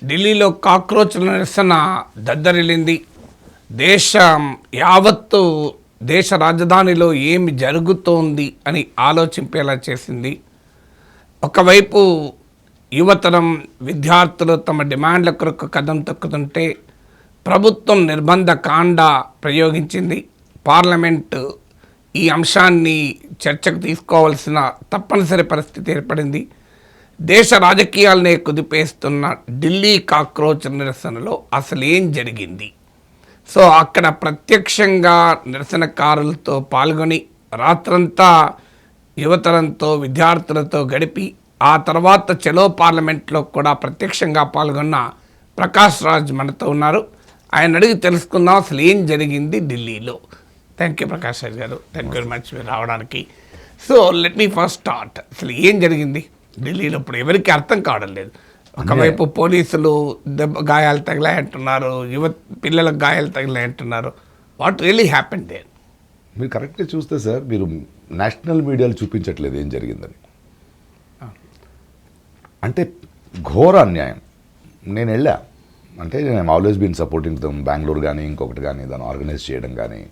ఢిల్లీలో కాక్రోచ్ల నిరసన దద్దరిల్లింది. దేశం యావత్తు దేశ రాజధానిలో ఏమి జరుగుతోంది అని ఆలోచింపేలా చేసింది. ఒకవైపు యువతరం విద్యార్థులు తమ డిమాండ్ల కొరకు కదం తొక్కుతుంటే ప్రభుత్వం నిర్బంధ కాండ ప్రయోగించింది. పార్లమెంటు ఈ అంశాన్ని చర్చకు తీసుకోవాల్సిన తప్పనిసరి పరిస్థితి ఏర్పడింది. దేశ రాజకీయాలనే కుదిపేస్తున్న ఢిల్లీ కాక్రోచ్ నిరసనలో అసలు ఏం జరిగింది? సో అక్కడ ప్రత్యక్షంగా నిరసనకారులతో పాల్గొని రాత్రంతా యువతరంతో విద్యార్థులతో గడిపి ఆ తర్వాత చలో పార్లమెంట్లో కూడా ప్రత్యక్షంగా పాల్గొన్న ప్రకాష్ రాజ్ మనతో ఉన్నారు. ఆయన అడిగి తెలుసుకుందాం అసలు ఏం జరిగింది ఢిల్లీలో. థ్యాంక్ యూ ప్రకాష్ రాజ్ గారు, థ్యాంక్ యూ వెరీ మచ్ మీరు రావడానికి. So let me first start. అసలు ఏం జరిగింది ఢిల్లీలో? ఇప్పుడు ఎవరికి అర్థం కావడం లేదు. ఒకవైపు పోలీసులు గాయాలు తగిలాయంటున్నారు, పిల్లలకు గాయాలు తగిలాయంటున్నారు. What really happened there? మీరు కరెక్ట్గా చూస్తే సార్, మీరు నేషనల్ మీడియాలో చూపించట్లేదు ఏం జరిగిందని. అంటే ఘోర అన్యాయం. నేను వెళ్ళా, అంటే నేను always been supporting them. Bengaluru కానీ ఇంకొకటి కానీ దాన్ని ఆర్గనైజ్ చేయడం కానీ,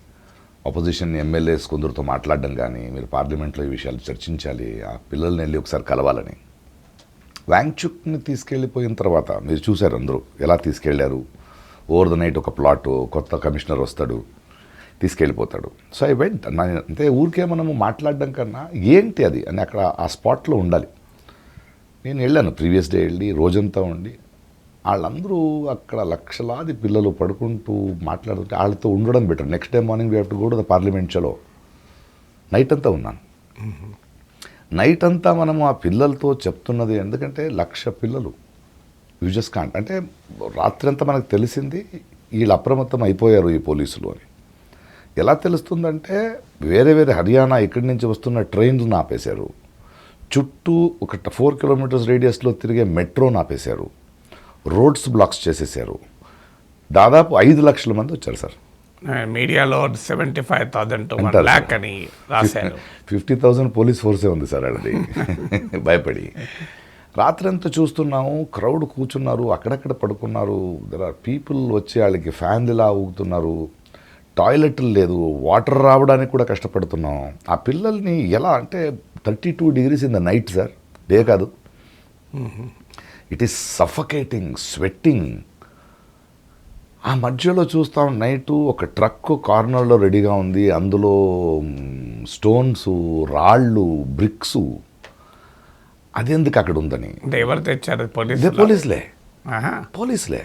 అపోజిషన్ ఎమ్మెల్యేస్ కొందరితో మాట్లాడడం కానీ, మీరు పార్లమెంట్లో ఈ విషయాలు చర్చించాలి, ఆ పిల్లల్ని వెళ్ళి ఒకసారి కలవాలని. వాంగ్చుక్ని తీసుకెళ్ళిపోయిన తర్వాత మీరు చూశారు అందరూ ఎలా తీసుకెళ్లారు. ఓవర్ ద నైట్ ఒక ప్లాట్, కొత్త కమిషనర్ వస్తాడు, తీసుకెళ్ళిపోతాడు. So I went. అంటే ఊరికే మనము మాట్లాడడం కన్నా ఏంటి అది అని అక్కడ ఆ స్పాట్లో ఉండాలి. నేను వెళ్ళాను, ప్రీవియస్ డే వెళ్ళి రోజంతా ఉండి వాళ్ళందరూ అక్కడ లక్షలాది పిల్లలు పడుకుంటూ మాట్లాడుతుంటే వాళ్ళతో ఉండడం better. Next day morning we have to go to the parliament. చలో నైట్ అంతా ఉన్నాను. నైట్ అంతా మనము ఆ పిల్లలతో చెప్తున్నది, ఎందుకంటే 1,00,000 పిల్లలు యూ జస్ట్ కాంట్. అంటే రాత్రి అంతా మనకు తెలిసింది వీళ్ళు అప్రమత్తం అయిపోయారు ఈ పోలీసులు అని. ఎలా తెలుస్తుందంటే వేరే హర్యానా ఇక్కడి నుంచి వస్తున్న ట్రైన్లను ఆపేశారు, చుట్టూ ఒక 4 కిలోమీటర్స్ రేడియస్లో తిరిగే మెట్రోను ఆపేశారు, రోడ్స్ బ్లాక్స్ చేసేసారు. దాదాపు 5 లక్షల మంది వచ్చారు సార్. మీడియాలో 75,000 to 1 lakh అని రాశారు. 50,000 పోలీస్ ఫోర్సే ఉంది సార్ అది. భయపడి రాత్రంతా చూస్తున్నాము, క్రౌడ్ కూర్చున్నారు, అక్కడక్కడ పడుకున్నారు. దర్ ఆర్ పీపుల్ వచ్చి వాళ్ళకి ఫ్యాన్లా ఊగుతున్నారు, టాయిలెట్లు లేదు, వాటర్ రావడానికి కూడా కష్టపడుతున్నాం. ఆ పిల్లల్ని ఎలా అంటే 32 degrees in the night sir, day కాదు. It is suffocating, sweating. ఆ మధ్యలో చూస్తాం నైటు ఒక ట్రక్ కార్నర్లో రెడీగా ఉంది, అందులో స్టోన్స్, రాళ్ళు, బ్రిక్స్. అదెందుకు అక్కడ ఉందని ఎవరు తెచ్చారు? పోలీసులే.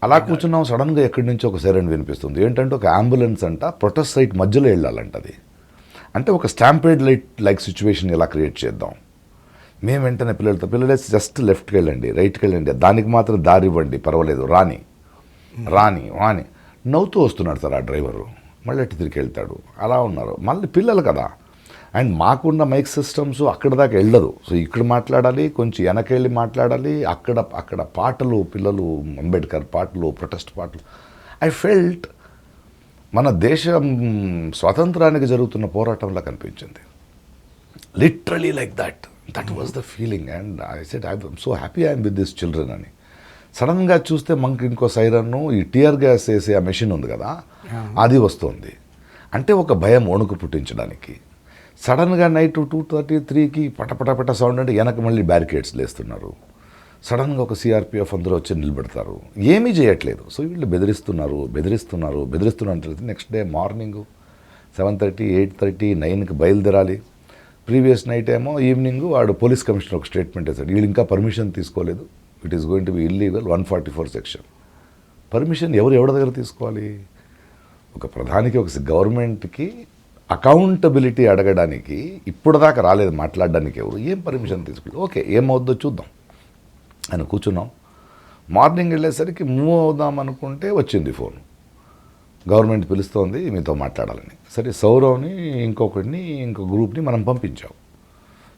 అలా కూర్చున్నాం. సడన్గా ఎక్కడి నుంచి ఒక సైరన్ వినిపిస్తుంది. ఏంటంటే ఒక అంబులెన్స్ అంట ప్రొటెస్ట్ సైట్ మధ్యలో వెళ్ళాలంట. అది అంటే ఒక స్టాంపేడ్ లైక్ సిచ్యువేషన్ ఎలా క్రియేట్ చేద్దాం. మేము వెంటనే పిల్లలే జస్ట్ లెఫ్ట్కి వెళ్ళండి, రైట్కి వెళ్ళండి, దానికి మాత్రం దారి ఇవ్వండి, పర్వాలేదు, రాని నవ్వుతూ వస్తున్నాడు సార్ ఆ డ్రైవరు. మళ్ళీ అటు తిరిగి వెళ్తాడు. అలా ఉన్నారు. మళ్ళీ పిల్లలు కదా, అండ్ మాకున్న మైక్ సిస్టమ్స్ అక్కడ దాకా వెళ్ళదు. సో ఇక్కడ మాట్లాడాలి, కొంచెం వెనకెళ్ళి మాట్లాడాలి. అక్కడ పాటలు, పిల్లలు అంబేద్కర్ పాటలు, ప్రొటెస్ట్ పాటలు. ఐ ఫెల్ట్ మన దేశం స్వాతంత్రానికి జరుగుతున్న పోరాటంలా కనిపించింది. Literally like that was the feeling. And I said I'm so happy I'm with this children అని. సడన్గా చూస్తే మనకి ఇంకో సైరన్ను, ఈ టియర్ గ్యాస్ వేసే ఆ మెషిన్ ఉంది కదా, అది వస్తుంది. అంటే ఒక భయం, వణుకు పుట్టించడానికి. సడన్గా నైట్ 2:33కి పటపటపట సౌండ్ అంటే వెనక మళ్ళీ బ్యారికేడ్స్ లేస్తున్నారు. సడన్గా ఒక సిఆర్పిఎఫ్ అందరూ వచ్చి నిలబెడతారు. ఏమీ చేయట్లేదు. సో వీళ్ళు బెదిరిస్తున్నారు. నెక్స్ట్ డే మార్నింగ్ 7:30, 8:30, 9కి బయలుదేరాలి. ప్రీవియస్ నైట్ ఏమో ఈవినింగ్ వాడు పోలీస్ కమిషనర్ ఒక స్టేట్మెంట్ వేశాడు, వీళ్ళు ఇంకా పర్మిషన్ తీసుకోలేదు, it is going to be illegal, 144 section. Permission ఎవరి దగ్గర తీసుకోవాలి? ఒక ప్రధానికి, ఒక గవర్నమెంట్కి అకౌంటబిలిటీ అడగడానికి ఇప్పుడు దాకా రాలేదు, మాట్లాడడానికి ఎవరు ఏం పర్మిషన్ తీసుకోలేదు. ఓకే, ఏమవుద్దో చూద్దాం అని కూర్చున్నాం. మార్నింగ్ వెళ్ళేసరికి మూవ్ అవుదాం అనుకుంటే వచ్చింది ఫోన్, గవర్నమెంట్ పిలుస్తోంది మీతో మాట్లాడాలని. సరే, సౌరవ్ని ఇంకో గ్రూప్ని మనం పంపించాం.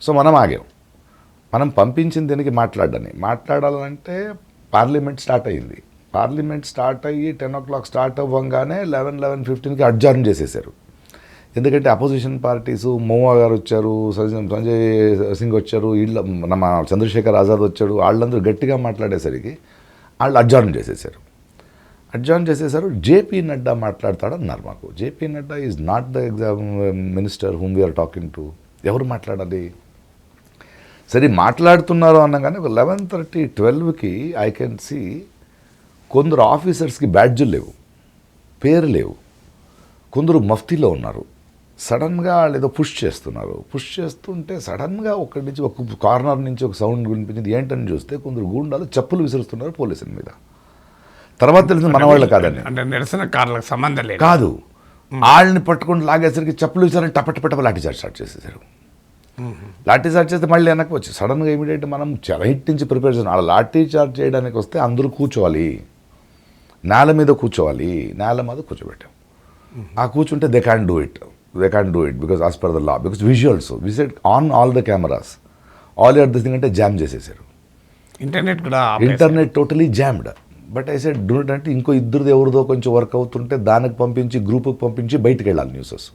సో మనం ఆగాం. మనం పంపించిన దీనికి మాట్లాడాలంటే పార్లమెంట్ స్టార్ట్ అయ్యింది. పార్లమెంట్ స్టార్ట్ అయ్యి 10 o'clock స్టార్ట్ అవ్వగానే 11:15కి అడ్జర్న్ చేసేసారు. ఎందుకంటే అపోజిషన్ పార్టీసు, మోవా గారు వచ్చారు, సంజయ్ సింగ్ వచ్చారు, వీళ్ళ మన చంద్రశేఖర్ ఆజాద్ వచ్చాడు, వాళ్ళందరూ గట్టిగా మాట్లాడేసరికి వాళ్ళు అడ్జార్న్ చేసేసారు. జేపీ నడ్డా మాట్లాడతాడన్నారు మాకు. JP Nadda is not the minister whom we're talking to. ఎవరు మాట్లాడాలి? సరే మాట్లాడుతున్నారు అనగానే ఒక 11:30, 12కి ఐ కెన్ సీ కొందరు ఆఫీసర్స్కి బ్యాడ్జులు లేవు, పేరు లేవు, కొందరు మఫ్తీలో ఉన్నారు. సడన్గా వాళ్ళు ఏదో పుష్ చేస్తుంటే సడన్గా ఒకటి నుంచి ఒక కార్నర్ నుంచి ఒక సౌండ్ వినిపించింది. ఏంటని చూస్తే కొందరు గూండాలు చెప్పులు విసురుస్తున్నారు పోలీసుల మీద. తర్వాత తెలిసింది మన వాళ్ళు కాదండి, అంటే నిరసనకారులకు సంబంధం లేదు కాదు. వాళ్ళని పట్టుకొని లాగేసరికి చెప్పులు విసారని టప లాఠీ చార్జ్ స్టార్ట్ చేసేసారు. లాఠీ చార్జ్ చేస్తే మళ్ళీ వెనక్కి వచ్చి సడన్గా ఇమీడియట్ మనం రైట్ నుంచి ప్రిపేర్ చేసాం. అలా లాఠీ చార్జ్ చేయడానికి వస్తే అందరూ కూర్చోవాలి, నేల మీద కూర్చోవాలి. నేల మీద కూర్చోబెట్టాం. ఆ కూర్చుంటే they can do it because as per the law, because visuals we said on all the cameras. All your this thing అంటే జామ్ చేసేసారు. Internet totally jammed. But I said do it అంటే ఇంకో ఇద్దరిది ఎవరిదో కొంచెం వర్క్ అవుతుంటే దానికి పంపించి గ్రూప్కి పంపించి బయటికి వెళ్ళాలి న్యూసెస్.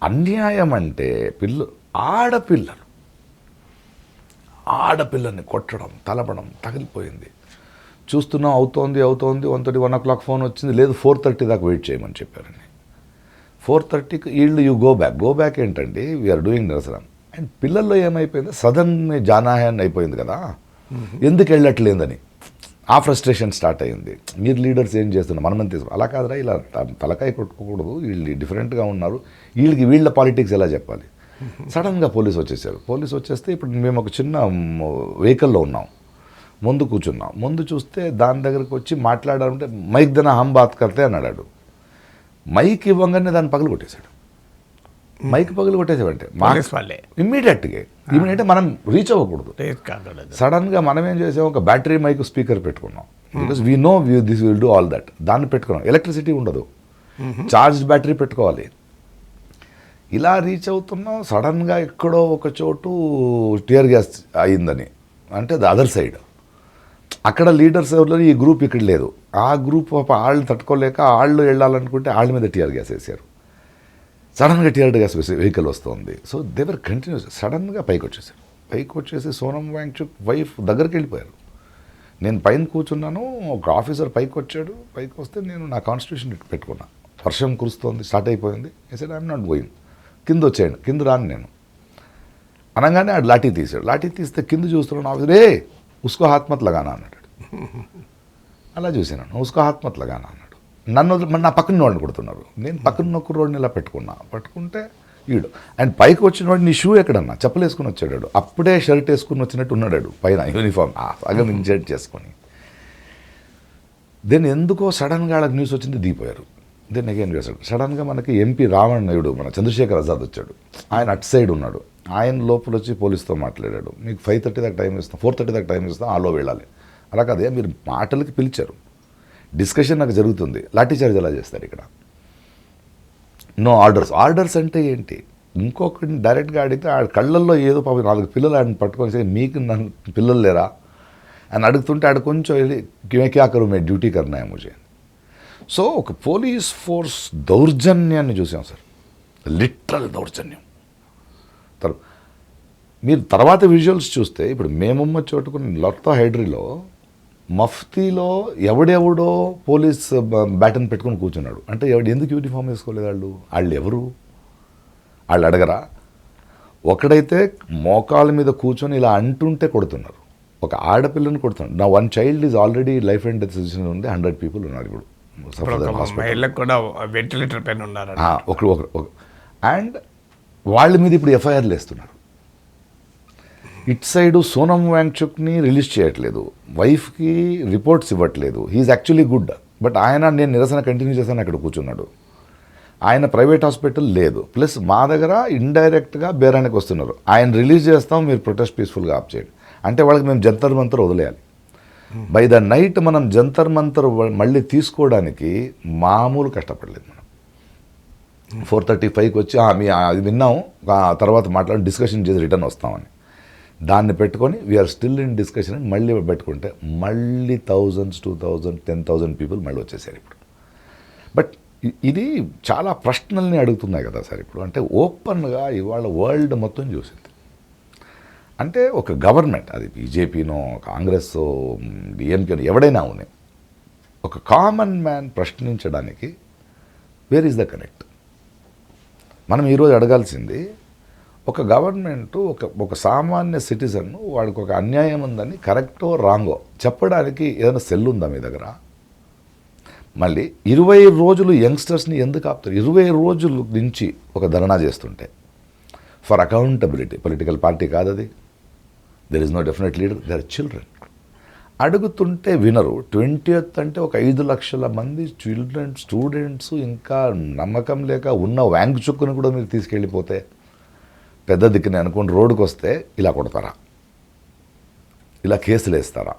అన్యాయం అంటే ఆడపిల్లని కొట్టడం, తలపడం తగిలిపోయింది. చూస్తున్నాం, అవుతోంది 1:30, 1 o'clock ఫోన్ వచ్చింది. లేదు 4:30 దాకా వెయిట్ చేయమని చెప్పారని. 4:30కి వీళ్ళు గో బ్యాక్ ఏంటండి, వీఆర్ డూయింగ్ నిరసనం. అండ్ పిల్లల్లో ఏమైపోయింది, సదన్ జానాహన్ అయిపోయింది కదా, ఎందుకు వెళ్ళట్లేదని ఆ ఫ్రస్ట్రేషన్ స్టార్ట్ అయ్యింది. మీరు లీడర్స్ ఏం చేస్తున్నారు, మనం తీసుకో, అలా కాదురా, ఇలా తలకాయ కొట్టుకోకూడదు, వీళ్ళు డిఫరెంట్గా ఉన్నారు, వీళ్ళ పాలిటిక్స్ ఎలా చెప్పాలి. సడన్గా పోలీసు వచ్చేస్తే ఇప్పుడు మేము ఒక చిన్న వెహికల్లో ఉన్నాం, ముందు కూర్చున్నాం. ముందు చూస్తే దాని దగ్గరకు వచ్చి మాట్లాడాలంటే మైక్ దనా హమ్ బాత్ కర్తే అన్నాడు. మైక్ ఇవ్వగానే దాన్ని పగలు కొట్టేశాడు. అంటే ఇమ్మీడియట్గా మనం రీచ్ అవ్వకూడదు. సడన్గా మనం ఏం చేసాం, ఒక బ్యాటరీ మైక్ స్పీకర్ పెట్టుకున్నాం. Because we know this will do all that. దాన్ని పెట్టుకున్నాం. ఎలక్ట్రిసిటీ ఉండదు, చార్జ్డ్ బ్యాటరీ పెట్టుకోవాలి. ఇలా రీచ్ అవుతున్నాం. సడన్గా ఎక్కడో ఒక చోటు టియర్ గ్యాస్ అయిందని, అంటే ద అదర్ సైడ్. అక్కడ లీడర్స్ ఎవరు, ఈ గ్రూప్ ఇక్కడ లేదు. ఆ గ్రూప్ వాళ్ళు తట్టుకోలేక వాళ్ళు వెళ్ళాలనుకుంటే వాళ్ళ మీద టియర్ గ్యాస్ వేసారు. సడన్గా టియర్ గ్యాస్ వెహికల్ వస్తుంది. సో దేవర్ కంటిన్యూస్. సడన్గా పైకి వచ్చేసి సోనం వాంగ్చుక్ వైఫ్ దగ్గరికి వెళ్ళిపోయారు. నేను పైన కూర్చున్నాను, ఒక ఆఫీసర్ పైకి వచ్చాడు. పైకి వస్తే నేను నా కాన్స్టిట్యూషన్ పెట్టుకున్నా. వర్షం కురుస్తోంది, స్టార్ట్ అయిపోయింది. I said I'm not going, కింద వచ్చేయండి, కింద రాను నేను అనగానే ఆడు లాఠీ తీసాడు. లాఠీ తీస్తే కింద చూస్తున్నాను, ఆఫీసర్ ఉస్కో హాత్ మత్ లగానా అన్నాడు. అలా చూసాను, ఉస్కో హాత్ మత్ లగానా అన్నాడు. నన్ను నా పక్కన వాడిని కొడుతున్నారు. నేను పక్కన ఒక రోడ్ని ఇలా పట్టుకుంటే ఈడు అండ్ పైకి వచ్చిన వాడు, నీ షూ ఎక్కడన్నా, చెప్పులు వేసుకుని వచ్చాడు. అప్పుడే షర్ట్ వేసుకుని వచ్చినట్టు ఉన్నాడు పైన, యూనిఫామ్ సగం ఇన్షర్ట్ చేసుకొని. దెన్ ఎందుకో సడన్గా వాళ్ళకి న్యూస్ వచ్చింది, దిగిపోయారు. దెన్ అగైన్ వేసాడు. సడన్గా మనకి ఎంపీ రామణ్యుడు, మన చంద్రశేఖర్ ఆజాద్ వచ్చాడు. ఆయన అటు సైడ్ ఉన్నాడు. ఆయన లోపల వచ్చి పోలీసుతో మాట్లాడాడు. మీకు 5:30 దాకా టైం ఇస్తాం, 4:30 దాకా టైం ఇస్తాం, ఆలో వెళ్ళాలి. అలా కాదే, మీరు మాటలకి పిలిచారు, డిస్కషన్ నాకు జరుగుతుంది, లాఠీ చార్జ్ ఎలా చేస్తారు ఇక్కడ? నో ఆర్డర్స్ అంటే ఏంటి? ఇంకొకరిని డైరెక్ట్గా అడిగితే ఆ కళ్ళల్లో ఏదో పాపం 4 పిల్లలు ఆయన పట్టుకొని, మీకు నన్ను పిల్లలు లేరా అని అడుగుతుంటే ఆడ కొంచెం వెళ్ళి క్యా కరు మే డ్యూటీ కర్నా హై ముజే. సో ఒక పోలీస్ ఫోర్స్ దౌర్జన్యాన్ని చూసాం సార్, లిటరల్ దౌర్జన్యం. మీరు తర్వాత విజువల్స్ చూస్తే, ఇప్పుడు మేముమ్మ చోటుకుని లొత్తా హైడ్రీలో మఫ్తీలో ఎవడెవడో పోలీస్ బ్యాటన్ పెట్టుకొని కూర్చున్నాడు. అంటే ఎందుకు యూనిఫామ్ వేసుకోలేదు వాళ్ళు ఎవరు? వాళ్ళు అడగరా? ఒకడైతే మోకాళ్ళ మీద కూర్చొని ఇలా అంటుంటే కొడుతున్నారు, ఒక ఆడపిల్లని కొడుతున్నారు. నా 1 child is already life and death situation ఉంది. 100 people ఉన్నారు ఇప్పుడు వెంటిలేటర్ పైన ఉన్నారు. ఒకరు అండ్ వాళ్ళ మీద ఇప్పుడు ఎఫ్ఐఆర్లు వేస్తున్నారు. ఇటు సైడు సోనం వాంగ్చుక్ని రిలీజ్ చేయట్లేదు, వైఫ్కి రిపోర్ట్స్ ఇవ్వట్లేదు. హీఈస్ యాక్చువల్లీ గుడ్, బట్ ఆయన నేను నిరసన కంటిన్యూ చేశాను అక్కడ కూర్చున్నాడు. ఆయన ప్రైవేట్ హాస్పిటల్ లేదు, ప్లస్ మా దగ్గర ఇండైరెక్ట్గా బేరానికి వస్తున్నారు. ఆయన రిలీజ్ చేస్తాం, మీరు ప్రొటెస్ట్ పీస్ఫుల్గా ఆప్ చేయండి అంటే వాళ్ళకి మేము జంతర్ మంతర్ వదిలేయాలి. బై ద నైట్ మనం జంతర్ మంతర్ మళ్ళీ తీసుకోవడానికి మామూలు కష్టపడలేదు. మనం 4:35కి వచ్చి మీ అది విన్నాము, తర్వాత మాట్లాడి డిస్కషన్ చేసి రిటర్న్ వస్తామని దాన్ని పెట్టుకొని వీఆర్ స్టిల్ ఇన్ డిస్కషన్ అని మళ్ళీ పెట్టుకుంటే మళ్ళీ 1000s, 2000, 10,000 people మళ్ళీ వచ్చేసారు ఇప్పుడు. బట్ ఇది చాలా ప్రశ్నల్ని అడుగుతున్నాయి కదా సార్ ఇప్పుడు. అంటే ఓపెన్గా ఇవాళ వరల్డ్ మొత్తం చూసింది. అంటే ఒక గవర్నమెంట్, అది బీజేపీనో కాంగ్రెస్ డిఎంకేనో ఎవడైనా ఉన్నాయి, ఒక కామన్ మ్యాన్ ప్రశ్నించడానికి వేర్ ఈజ్ ద కనెక్ట్? మనం ఈరోజు అడగాల్సింది, ఒక గవర్నమెంట్ ఒక సామాన్య సిటిజన్ వాడికి ఒక అన్యాయం ఉందని కరెక్టో రాంగో చెప్పడానికి ఏదైనా సెల్ ఉందా మీ దగ్గర? మళ్ళీ 20 రోజులు యంగ్స్టర్స్ని ఎందుకు ఆపుతారు? 20 రోజుల నుంచి ఒక ధర్నా చేస్తుంటే ఫర్ అకౌంటబిలిటీ. పొలిటికల్ పార్టీ కాదు అది, there is no definite leader, they are children. అడుగుతుంటే వినరు. 20th అంటే ఒక 5 లక్షల మంది చిల్డ్రన్ స్టూడెంట్స్ ఇంకా నమ్మకం లేక ఉన్న వ్యాంక్ చుక్కును కూడా మీరు తీసుకెళ్ళిపోతే పెద్ద దిక్కుని అనుకోండి, రోడ్డుకు వస్తే ఇలా కొడతారా, ఇలా కేసులు వేస్తారా?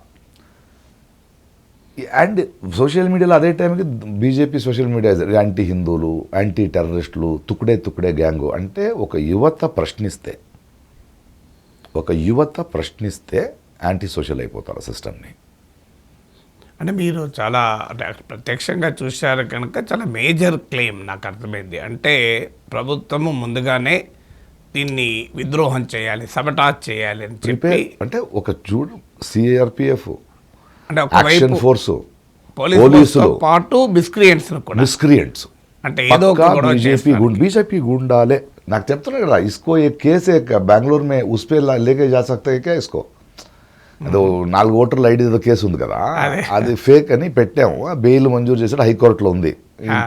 అండ్ సోషల్ మీడియాలో అదే టైంకి బీజేపీ సోషల్ మీడియా యాంటీ హిందువులు, యాంటీ టెర్రరిస్టులు, తుక్కుడే గ్యాంగు. అంటే ఒక యువత ప్రశ్నిస్తే యాంటీ సోషల్ అయిపోతారు సిస్టమ్ని. అంటే మీరు చాలా ప్రత్యక్షంగా చూశారు కనుక చాలా మేజర్ క్లెయిమ్ నాకు అర్థమైంది. అంటే ప్రభుత్వము ముందుగానే దీన్ని విద్రోహం చేయాలి, సబటాజ్ చేయాలి అని చెప్పి, అంటే ఒక చూడు సిఆర్పిఎఫ్ అంటే యాక్షన్ ఫోర్స్, పోలీసులతో పాటు మిస్క్రియంట్స్ అంటే ఏదో बीजेपी गुंडाले నాకు చెప్తున్నా కదా, इसको एक केस है बेंगलुरु में उस पे लेके जा सकते हैं क्या इसको? అదో 4 ఓటర్ల ఐడి ఏదో కేసు ఉంది కదా, అది ఫేక్ అని పెట్టాము, బెయిల్ మంజూరు చేసాడు, హైకోర్టులో ఉంది,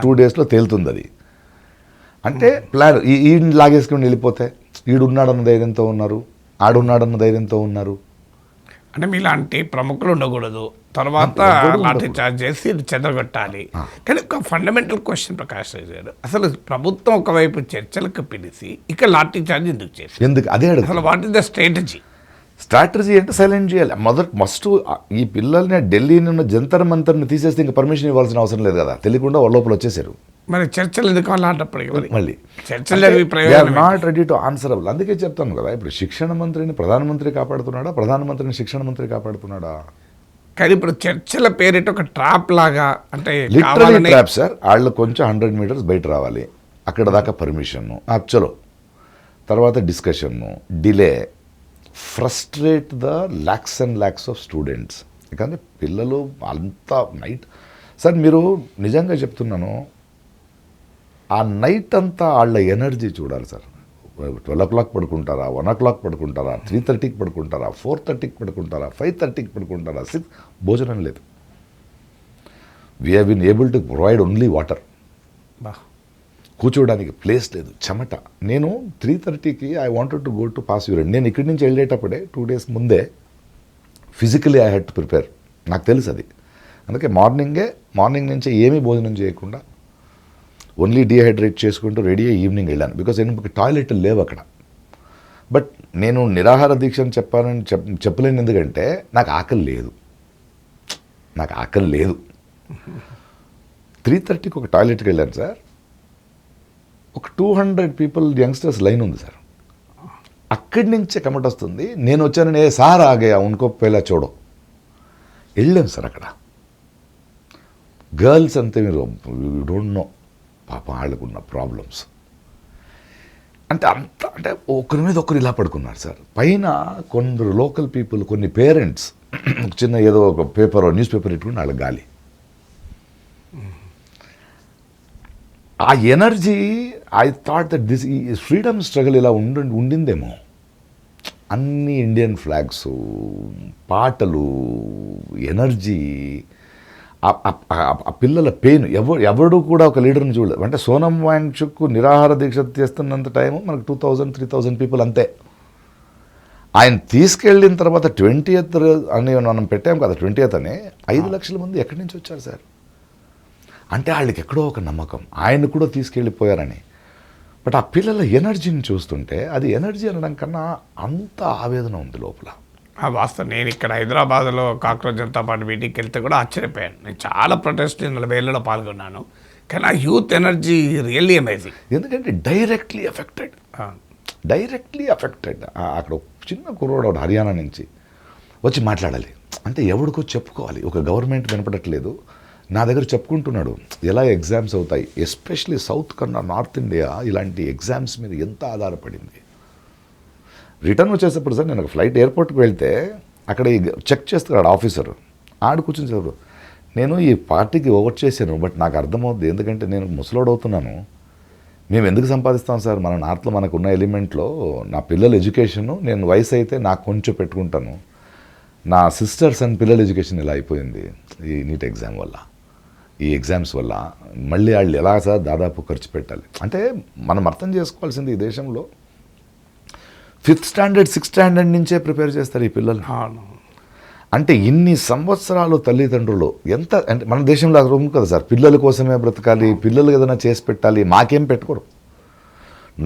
2 daysలో తేలుతుంది అది. అంటే ప్లాన్ ఈయన లాగేసుకుని వెళ్ళిపోతే ఈడున్నాడన్న ధైర్యంతో ఉన్నారు, ఆడున్నాడన్న ధైర్యంతో ఉన్నారు. అంటే మీలాంటి ప్రముఖులు ఉండకూడదు, తర్వాత లాఠీ చార్జ్ చేసి చెదరగొట్టాలి. కానీ ఒక ఫండమెంటల్ క్వశ్చన్ ప్రకాష్ రాజ్ గారు, అసలు ప్రభుత్వం ఒకవైపు చర్చలకు పిలిచి ఇక లాఠీ చార్జ్ ఎందుకు చేసి, ఎందుకు అదే అసలు వాట్ ఇస్ ద స్ట్రాటజీ అంటే సైలెంట్ చేయాలి. మస్ట్ ఈ పిల్లల్ని ఢిల్లీని ఉన్న జంతర్ మంతర్ని తీసేస్తే ఇంకా పర్మిషన్ ఇవ్వాల్సిన అవసరం లేదు కదా, తెలియకుండా వాళ్ళ లోపల వచ్చేసారు. మరి చర్చలు ఎందుకు అలాంటప్పుడు మళ్ళీ చర్చలు నాట్ రెడీ టు ఆన్సరబుల్. అందుకే చెప్తాను కదా, ఇప్పుడు శిక్షణ మంత్రిని ప్రధానమంత్రి కాపాడుతున్నాడా, ప్రధానమంత్రిని శిక్షణ మంత్రి కాపాడుతున్నాడా? కానీ ఇప్పుడు చర్చల పేరిట ఒక ట్రాప్ లాగా, అంటే లిటరలీ ట్రాప్ సార్. వాళ్ళు కొంచెం 100 meters బయట రావాలి, అక్కడ దాకా పర్మిషన్, చలో తర్వాత డిస్కషన్ను, delay, frustrate the lakhs and lakhs of students. కానీ పిల్లలు అంతా నైట్ సార్, మీరు నిజంగా చెప్తున్నాను, ఆ నైట్ అంతా వాళ్ళ ఎనర్జీ చూడాలి సార్. 12 o'clock పడుకుంటారా, 1 o'clock పడుకుంటారా, 3:30కి పడుకుంటారా, 4:30కి పడుకుంటారా, 5:30కి పడుకుంటారా, 6 భోజనం లేదు. We have been able to provide only water, కూర్చోవడానికి ప్లేస్ లేదు, చెమట. నేను 3:30కి I wanted to go to pass urine. నేను ఇక్కడి నుంచి వెళ్ళేటప్పుడే 2 days ముందే physically I had to prepare, నాకు తెలుసు అది. అందుకే మార్నింగ్ నుంచే ఏమీ భోజనం చేయకుండా ఓన్లీ డీహైడ్రేట్ చేసుకుంటూ రెడీ అయ్యి ఈవినింగ్ వెళ్ళాను. బికాజ్ ఎందుకు టాయిలెట్లు లేవు అక్కడ. బట్ నేను నిరాహార దీక్షను చెప్పలేను, ఎందుకంటే నాకు ఆకలి లేదు. 3:30కి ఒక టాయిలెట్కి వెళ్ళాను సార్, ఒక 200 people యంగ్స్టర్స్ లైన్ ఉంది సార్. అక్కడి నుంచే కమెంట్ వస్తుంది, నేను వచ్చానని సార్ ఆగే ఉనుకో పేలా చూడో. వెళ్ళాం సార్ అక్కడ. గర్ల్స్ అంతే, మీరు యూ డోంట్ నో పాప వాళ్ళకున్న ప్రాబ్లమ్స్. అంటే ఒకరి మీద ఒకరు ఇలా పడుకున్నారు సార్. పైన కొందరు లోకల్ పీపుల్, కొన్ని పేరెంట్స్ చిన్న ఏదో ఒక పేపర్, న్యూస్ పేపర్ ఇట్టుకుని వాళ్ళకి గాలి. ఆ energy, I thought that this ఈ ఫ్రీడమ్ స్ట్రగుల్ ఇలా ఉండిందేమో. అన్ని ఇండియన్ ఫ్లాగ్స్, పాటలు, ఎనర్జీ, ఆ పిల్లల పెయిన్. ఎవడు కూడా ఒక లీడర్ని చూడలేదు. అంటే సోనం వాంగ్చుక్ నిరాహార దీక్ష చేస్తున్నంత టైము మనకు 2,000-3,000 people అంతే. ఆయన తీసుకెళ్ళిన తర్వాత 20th అని మనం పెట్టాం కదా, 20th అని 5 లక్షల మంది ఎక్కడి నుంచి వచ్చారు సార్? అంటే వాళ్ళకి ఎక్కడో ఒక నమ్మకం ఆయన కూడా తీసుకెళ్ళిపోయారని. బట్ ఆ పిల్లల ఎనర్జీని చూస్తుంటే అది ఎనర్జీ అనడం కన్నా అంత ఆవేదన ఉంది లోపల. వాస్తవం. నేను ఇక్కడ హైదరాబాద్లో కాక్రోచ్ జనతా పార్టీ మీటింగ్కి వెళ్తే కూడా ఆశ్చర్యపోయాను. నేను చాలా ప్రొటెస్ట్ 40 ఏళ్ళలో పాల్గొన్నాను, కానీ ఆ యూత్ ఎనర్జీ రియల్లీ అమేజింగ్. ఎందుకంటే డైరెక్ట్లీ అఫెక్టెడ్. అక్కడ చిన్న కుర్రోడు హర్యానా నుంచి వచ్చి మాట్లాడాలి అంటే ఎవరికో చెప్పుకోవాలి. ఒక గవర్నమెంట్ వినపడట్లేదు, నా దగ్గర చెప్పుకుంటున్నాడు ఎలా ఎగ్జామ్స్ అవుతాయి. ఎస్పెషలీ సౌత్ కన్నా నార్త్ ఇండియా ఇలాంటి ఎగ్జామ్స్ మీద ఎంత ఆధారపడింది. రిటర్న్ వచ్చేటప్పుడు సార్ నేను ఒక ఫ్లైట్ ఎయిర్పోర్ట్కి వెళ్తే అక్కడ చెక్ చేస్తున్నాడు ఆఫీసర్, ఆడు కూర్చొని చదువు, నేను ఈ పార్టీకి ఓట్ చేశాను బట్ నాకు అర్థమవుద్ది, ఎందుకంటే నేను ముసలోడు అవుతున్నాను, మేము ఎందుకు సంపాదిస్తాం సార్, మన నార్త్లో మనకున్న ఎలిమెంట్లో నా పిల్లల ఎడ్యుకేషను, నేను వయసు అయితే నాకు కొంచెం పెట్టుకుంటాను, నా సిస్టర్స్ అండ్ పిల్లల ఎడ్యుకేషన్ ఇలా అయిపోయింది ఈ నీట్ ఎగ్జామ్ వల్ల, ఈ ఎగ్జామ్స్ వల్ల మళ్ళీ వాళ్ళు ఎలా సార్ దాదాపు ఖర్చు పెట్టాలి. అంటే మనం అర్థం చేసుకోవాల్సింది ఈ దేశంలో 5th స్టాండర్డ్ 6th స్టాండర్డ్ నుంచే ప్రిపేర్ చేస్తారు ఈ పిల్లలు. అంటే ఇన్ని సంవత్సరాలు తల్లిదండ్రులు ఎంత, అంటే మన దేశంలో అది రొమ్ము కదా సార్, పిల్లల కోసమే బ్రతకాలి, పిల్లలు ఏదైనా చేసి పెట్టాలి, మాకేం పెట్టుకోరు.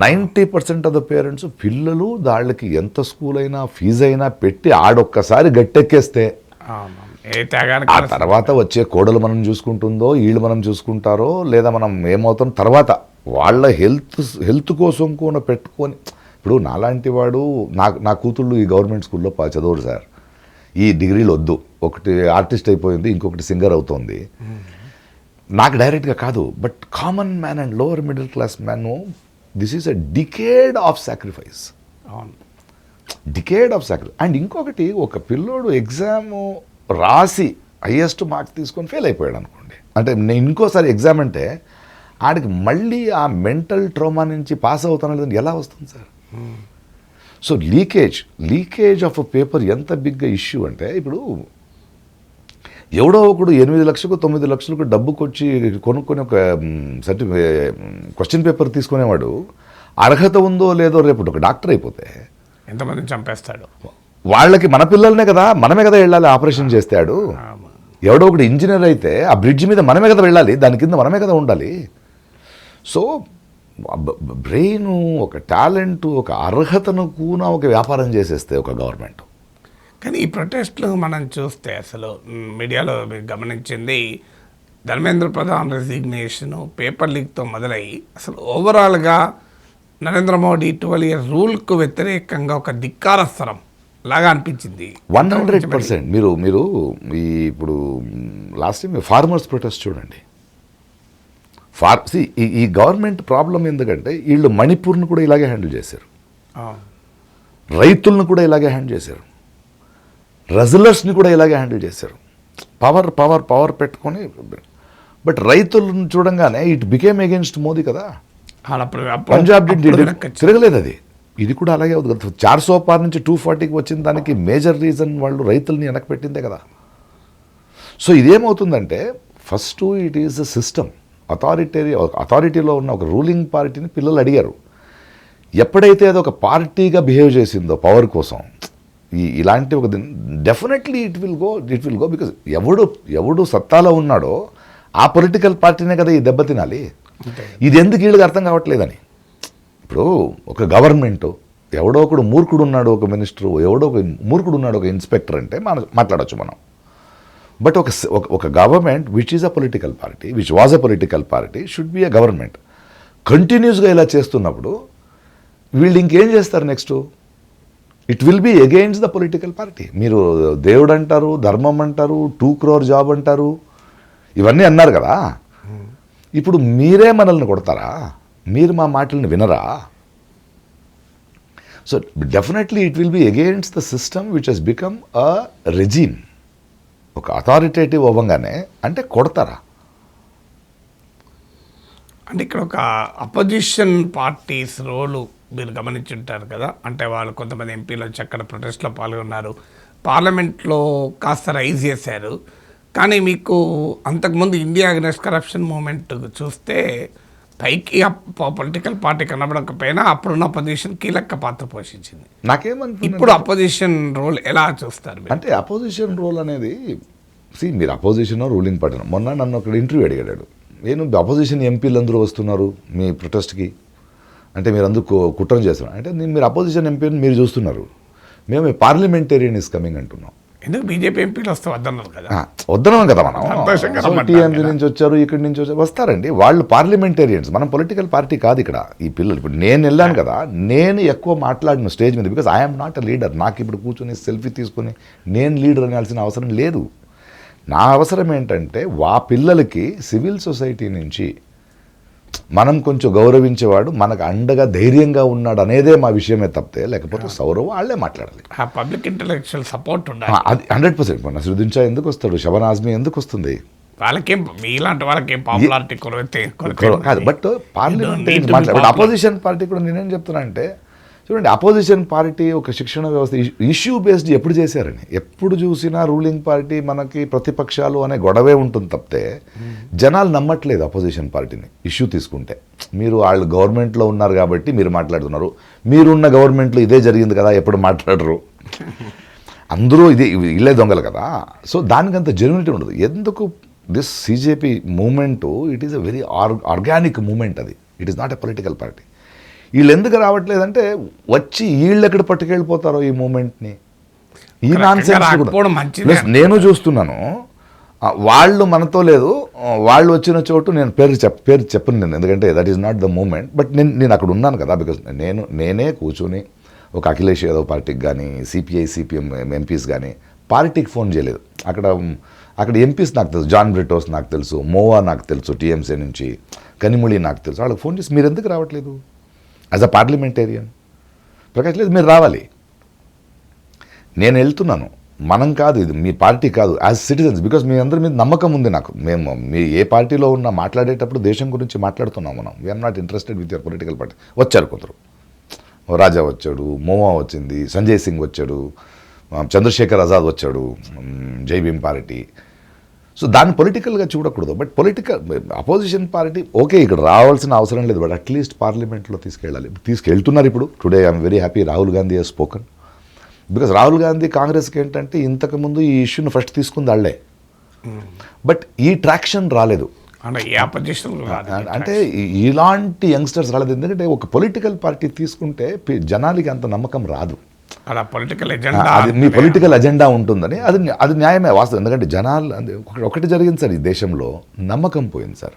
90% ఆఫ్ ద పేరెంట్స్ పిల్లలు వాళ్ళకి ఎంత స్కూల్ అయినా ఫీజు అయినా పెట్టి ఆడొక్కసారి గట్టెక్కేస్తే ఆ తర్వాత వచ్చే కోడలు మనం చూసుకుంటుందో, వీళ్ళు మనం చూసుకుంటారో, లేదా మనం ఏమవుతాం తర్వాత వాళ్ళ హెల్త్ కోసం కూడా పెట్టుకొని. ఇప్పుడు నాలాంటి వాడు నా కూతుళ్ళు ఈ గవర్నమెంట్ స్కూల్లో చదవరు సార్, ఈ డిగ్రీలు వద్దు, ఒకటి ఆర్టిస్ట్ అయిపోయింది, ఇంకొకటి సింగర్ అవుతుంది. నాకు డైరెక్ట్గా కాదు, but common man and lower middle class man, this is a decade of sacrifice, decade of sacrifice. And ఇంకొకటి, ఒక పిల్లోడు ఎగ్జామ్ రాసి హయ్యెస్ట్ మార్క్స్ తీసుకొని ఫెయిల్ అయిపోయాడు అనుకోండి, అంటే నేను ఇంకోసారి ఎగ్జామ్ అంటే ఆడికి మళ్ళీ ఆ మెంటల్ ట్రోమా నుంచి పాస్ అవుతాను లేదని ఎలా వస్తుంది sir? So leakage of a paper ఎంత బిగ్ ఇష్యూ అంటే, ఇప్పుడు ఎవడో ఒకడు 8 లక్షలకు 9 లక్షలకు డబ్బుకొచ్చి కొనుక్కొని ఒక క్వశ్చన్ పేపర్ తీసుకునేవాడు అర్హత ఉందో లేదో రేపు ఒక డాక్టర్ అయిపోతే ఎంతమందిని చంపేస్తాడు. వాళ్ళకి మన పిల్లలనే కదా, మనమే కదా వెళ్ళాలి ఆపరేషన్ చేస్తాడు. ఎవడో ఒకటి ఇంజనీర్ అయితే ఆ బ్రిడ్జ్ మీద మనమే కదా వెళ్ళాలి, దాని కింద మనమే కదా ఉండాలి. సో బ్రెయిన్, ఒక టాలెంట్, ఒక అర్హతను కూడా ఒక వ్యాపారం చేసేస్తే ఒక గవర్నమెంట్. కానీ ఈ ప్రొటెస్ట్లు మనం చూస్తే అసలు మీడియాలో గమనించింది, ధర్మేంద్ర ప్రధాన్ రెసిగ్నేషను, పేపర్ లీక్తో మొదలై అసలు ఓవరాల్గా నరేంద్ర మోడీ 12 years రూల్కు వ్యతిరేకంగా ఒక ధిక్కార స్వరం లాగా అనిపించింది. 100%. మీరు ఇప్పుడు లాస్ట్ టైం ఫార్మర్స్ ప్రొటెస్ట్ చూడండి. ఈ గవర్నమెంట్ ప్రాబ్లం ఎందుకంటే వీళ్ళు మణిపూర్ను కూడా ఇలాగే హ్యాండిల్ చేశారు, రైతులను కూడా ఇలాగే హ్యాండిల్ చేశారు, రెజ్లర్స్ని కూడా ఇలాగే హ్యాండిల్ చేశారు, పవర్ పెట్టుకొని. బట్ రైతులను చూడంగానే ఇట్ బికేమ్ అగేన్స్ట్ మోదీ కదా. పంజాబ్ తిరగలేదు అది, ఇది కూడా అలాగే అవుతుంది కదా. 400 పార్ నుంచి 240కి వచ్చిన దానికి మేజర్ రీజన్ వాళ్ళు రైతుల్ని వెనక్కి పెట్టిందే కదా. సో ఇదేమవుతుందంటే, first it is a system, అథారిటీలో ఉన్న ఒక రూలింగ్ పార్టీని పిల్లలు అడిగారు. ఎప్పుడైతే అది ఒక పార్టీగా బిహేవ్ చేసిందో పవర్ కోసం, ఇలాంటి ఒక definitely it will go because ఎవడు సత్తాలో ఉన్నాడో ఆ పొలిటికల్ పార్టీనే కదా ఈ దెబ్బ తినాలి. ఇది ఎందుకు వీళ్ళకి అర్థం కావట్లేదని. ఇప్పుడు ఒక గవర్నమెంట్, ఎవడో ఒకడు మూర్ఖుడు ఉన్నాడు ఒక మినిస్టరు, ఎవడో ఒక మూర్ఖుడు ఉన్నాడు ఒక ఇన్స్పెక్టర్ అంటే మాట్లాడచ్చు మనం. బట్ ఒక government which is a political party, which was a political party, should be a government. కంటిన్యూస్గా ఇలా చేస్తున్నప్పుడు వీళ్ళు ఇంకేం చేస్తారు next? It will be against the political party. మీరు దేవుడు అంటారు, ధర్మం అంటారు, 2 crore జాబ్ అంటారు, ఇవన్నీ అన్నారు కదా. ఇప్పుడు మీరే మనల్ని కొడతారా? మీరు మా మాటలను వినరా? So definitely it will be against the system which has become a regime. ఒక అథారిటేటివ్ అవ్వగానే అంటే కొడతారా? అంటే ఇక్కడ ఒక అపోజిషన్ పార్టీస్ రోలు మీరు గమనించుంటారు కదా. అంటే వాళ్ళు కొంతమంది ఎంపీలు వచ్చి అక్కడ ప్రొటెస్ట్లో పాల్గొన్నారు, పార్లమెంట్లో కాస్త రైజ్ చేశారు. కానీ మీకు అంతకుముందు ఇండియా అగెన్స్ట్ కరప్షన్ మూమెంట్ చూస్తే పైకి పొలిటికల్ పార్టీ కనబడకపోయినా అప్పుడున్న అపోజిషన్ కీలక పాత్ర పోషించింది. నాకేమంటే ఇప్పుడు అపోజిషన్ రోల్ ఎలా చూస్తారు? అంటే అపోజిషన్ రోల్ అనేది, మీరు అపోజిషన్ రూలింగ్ పార్టీ. మొన్న నన్ను ఒక ఇంటర్వ్యూ అడిగాడు, నేను అపోజిషన్ ఎంపీలు అందరూ వస్తున్నారు మీ ప్రొటెస్ట్కి, అంటే మీరు అందరూ కుట్ర చేస్తున్నారు అంటే, మీరు అపోజిషన్ ఎంపీని మీరు చూస్తున్నారు, మేము పార్లమెంటేరియన్ ఇస్ కమింగ్ అంటున్నాం. ఎందుకు బీజేపీ ఎంపీలు వస్తే వద్దన్నారు కదా? వద్దన్నాం కదా మనం. టీఎంపీ నుంచి వచ్చారు, ఇక్కడి నుంచి వచ్చారు, వస్తారండి వాళ్ళు పార్లమెంటేరియన్స్. మనం పొలిటికల్ పార్టీ కాదు ఇక్కడ. ఈ పిల్లలు ఇప్పుడు నేను వెళ్ళాను కదా, నేను ఎక్కువ మాట్లాడిన స్టేజ్ మీద, because I'm not a leader. నాకు ఇప్పుడు కూర్చొని సెల్ఫీ తీసుకొని నేను లీడర్ అనాల్సిన అవసరం లేదు. నా అవసరం ఏంటంటే, పిల్లలకి సివిల్ సొసైటీ నుంచి మనం కొంచెం గౌరవించేవాడు మనకు అండగా ధైర్యంగా ఉన్నాడు అనేదే మా విషయమే తప్పితే, లేకపోతే సౌరవ్ వాళ్ళే మాట్లాడాలి. ఆ పబ్లిక్ ఇంటలెక్చువల్ సపోర్ట్ ఉండాలి. అది 100%. నసరుద్దీన్ షా ఎందుకు వస్తాడు, షబన్ ఆజ్మీ ఎందుకు వస్తుంది? వాళ్ళకేం మీలాంటి వాళ్ళకేం పాపులారిటీ కాదు. బట్ పార్లమెంట్ అపోజిషన్ పార్టీ కూడా నేనేం చెప్తున్నా అంటే, చూడండి, అపోజిషన్ పార్టీ ఒక శిక్షణ వ్యవస్థ ఇష్యూ బేస్డ్ ఎప్పుడు చేశారని, ఎప్పుడు చూసినా రూలింగ్ పార్టీ మనకి ప్రతిపక్షాలు అనే గొడవే ఉంటుంది తప్పితే జనాలు నమ్మట్లేదు అపోజిషన్ పార్టీని. ఇష్యూ తీసుకుంటే మీరు వాళ్ళు గవర్నమెంట్లో ఉన్నారు కాబట్టి మీరు మాట్లాడుతున్నారు, మీరున్న గవర్నమెంట్లో ఇదే జరిగింది కదా, ఎప్పుడు మాట్లాడరు, అందరూ ఇల్లే దొంగలు కదా. సో దానికంత జెన్యూనిటీ ఉండదు. ఎందుకు this CJP movement, it is a very organic movement. అది it is not a political party. వీళ్ళు ఎందుకు రావట్లేదంటే వచ్చి వీళ్ళు ఎక్కడ పట్టుకెళ్ళిపోతారో ఈ మూమెంట్ని, ఈ నాన్ సెన్స్. నేను చూస్తున్నాను, వాళ్ళు మనతో లేదు, వాళ్ళు వచ్చిన చోటు నేను పేరు చెప్పను నేను, ఎందుకంటే that is not the moment. But నేను అక్కడ ఉన్నాను కదా, బికాజ్ నేనే కూర్చొని ఒక అఖిలేష్ యాదవ్ పార్టీకి కానీ, సిపిఐ సిపిఎం ఎంపీస్ కానీ పార్టీకి ఫోన్ చేయలేదు. అక్కడ ఎంపీస్ నాకు తెలుసు, జాన్ బ్రిటోస్ నాకు తెలుసు, మోవా నాకు తెలుసు, టీఎంసీ నుంచి కనిమొళి నాకు తెలుసు. వాళ్ళకి ఫోన్ చేసి మీరు ఎందుకు రావట్లేదు యాజ్ అ పార్లమెంటేరియన్? ప్రకాష్ లేదు, మీరు రావాలి, నేను వెళ్తున్నాను, మనం కాదు, ఇది మీ పార్టీ కాదు, యాజ్ సిటిజన్స్. బికాజ్ మీ అందరి మీద నమ్మకం ఉంది నాకు. మేము మీ ఏ పార్టీలో ఉన్నా మాట్లాడేటప్పుడు దేశం గురించి మాట్లాడుతున్నాం మనం. We're not interested with your political party. వచ్చారు కొందరు, రాజా వచ్చాడు, మోవా వచ్చింది, సంజయ్ సింగ్ వచ్చాడు, చంద్రశేఖర్ ఆజాద్ వచ్చాడు, జై భీమ్ పార్టీ. సో దాన్ని పొలిటికల్గా చూడకూడదు. బట్ అపోజిషన్ పార్టీ ఓకే, ఇక్కడ రావాల్సిన అవసరం లేదు, బట్ అట్లీస్ట్ పార్లమెంట్లో తీసుకెళ్తున్నారు. ఇప్పుడు today I'm very happy Rahul Gandhi has spoken. Because Rahul Gandhi కాంగ్రెస్కి ఏంటంటే ఇంతకుముందు ఈ ఇష్యూని ఫస్ట్ తీసుకుంది వాళ్ళే, బట్ ఈ ట్రాక్షన్ రాలేదు. అంటే ఇలాంటి యంగ్స్టర్స్ రాలేదు, ఎందుకంటే ఒక పొలిటికల్ పార్టీ తీసుకుంటే జనాలకి అంత నమ్మకం రాదు. అది మీ పొలిటికల్ అజెండా ఉంటుందని, అది న్యాయమే, వాస్తవం. ఎందుకంటే జనాలు ఒకటి జరిగింది సార్, ఈ దేశంలో నమ్మకం పోయింది సార్.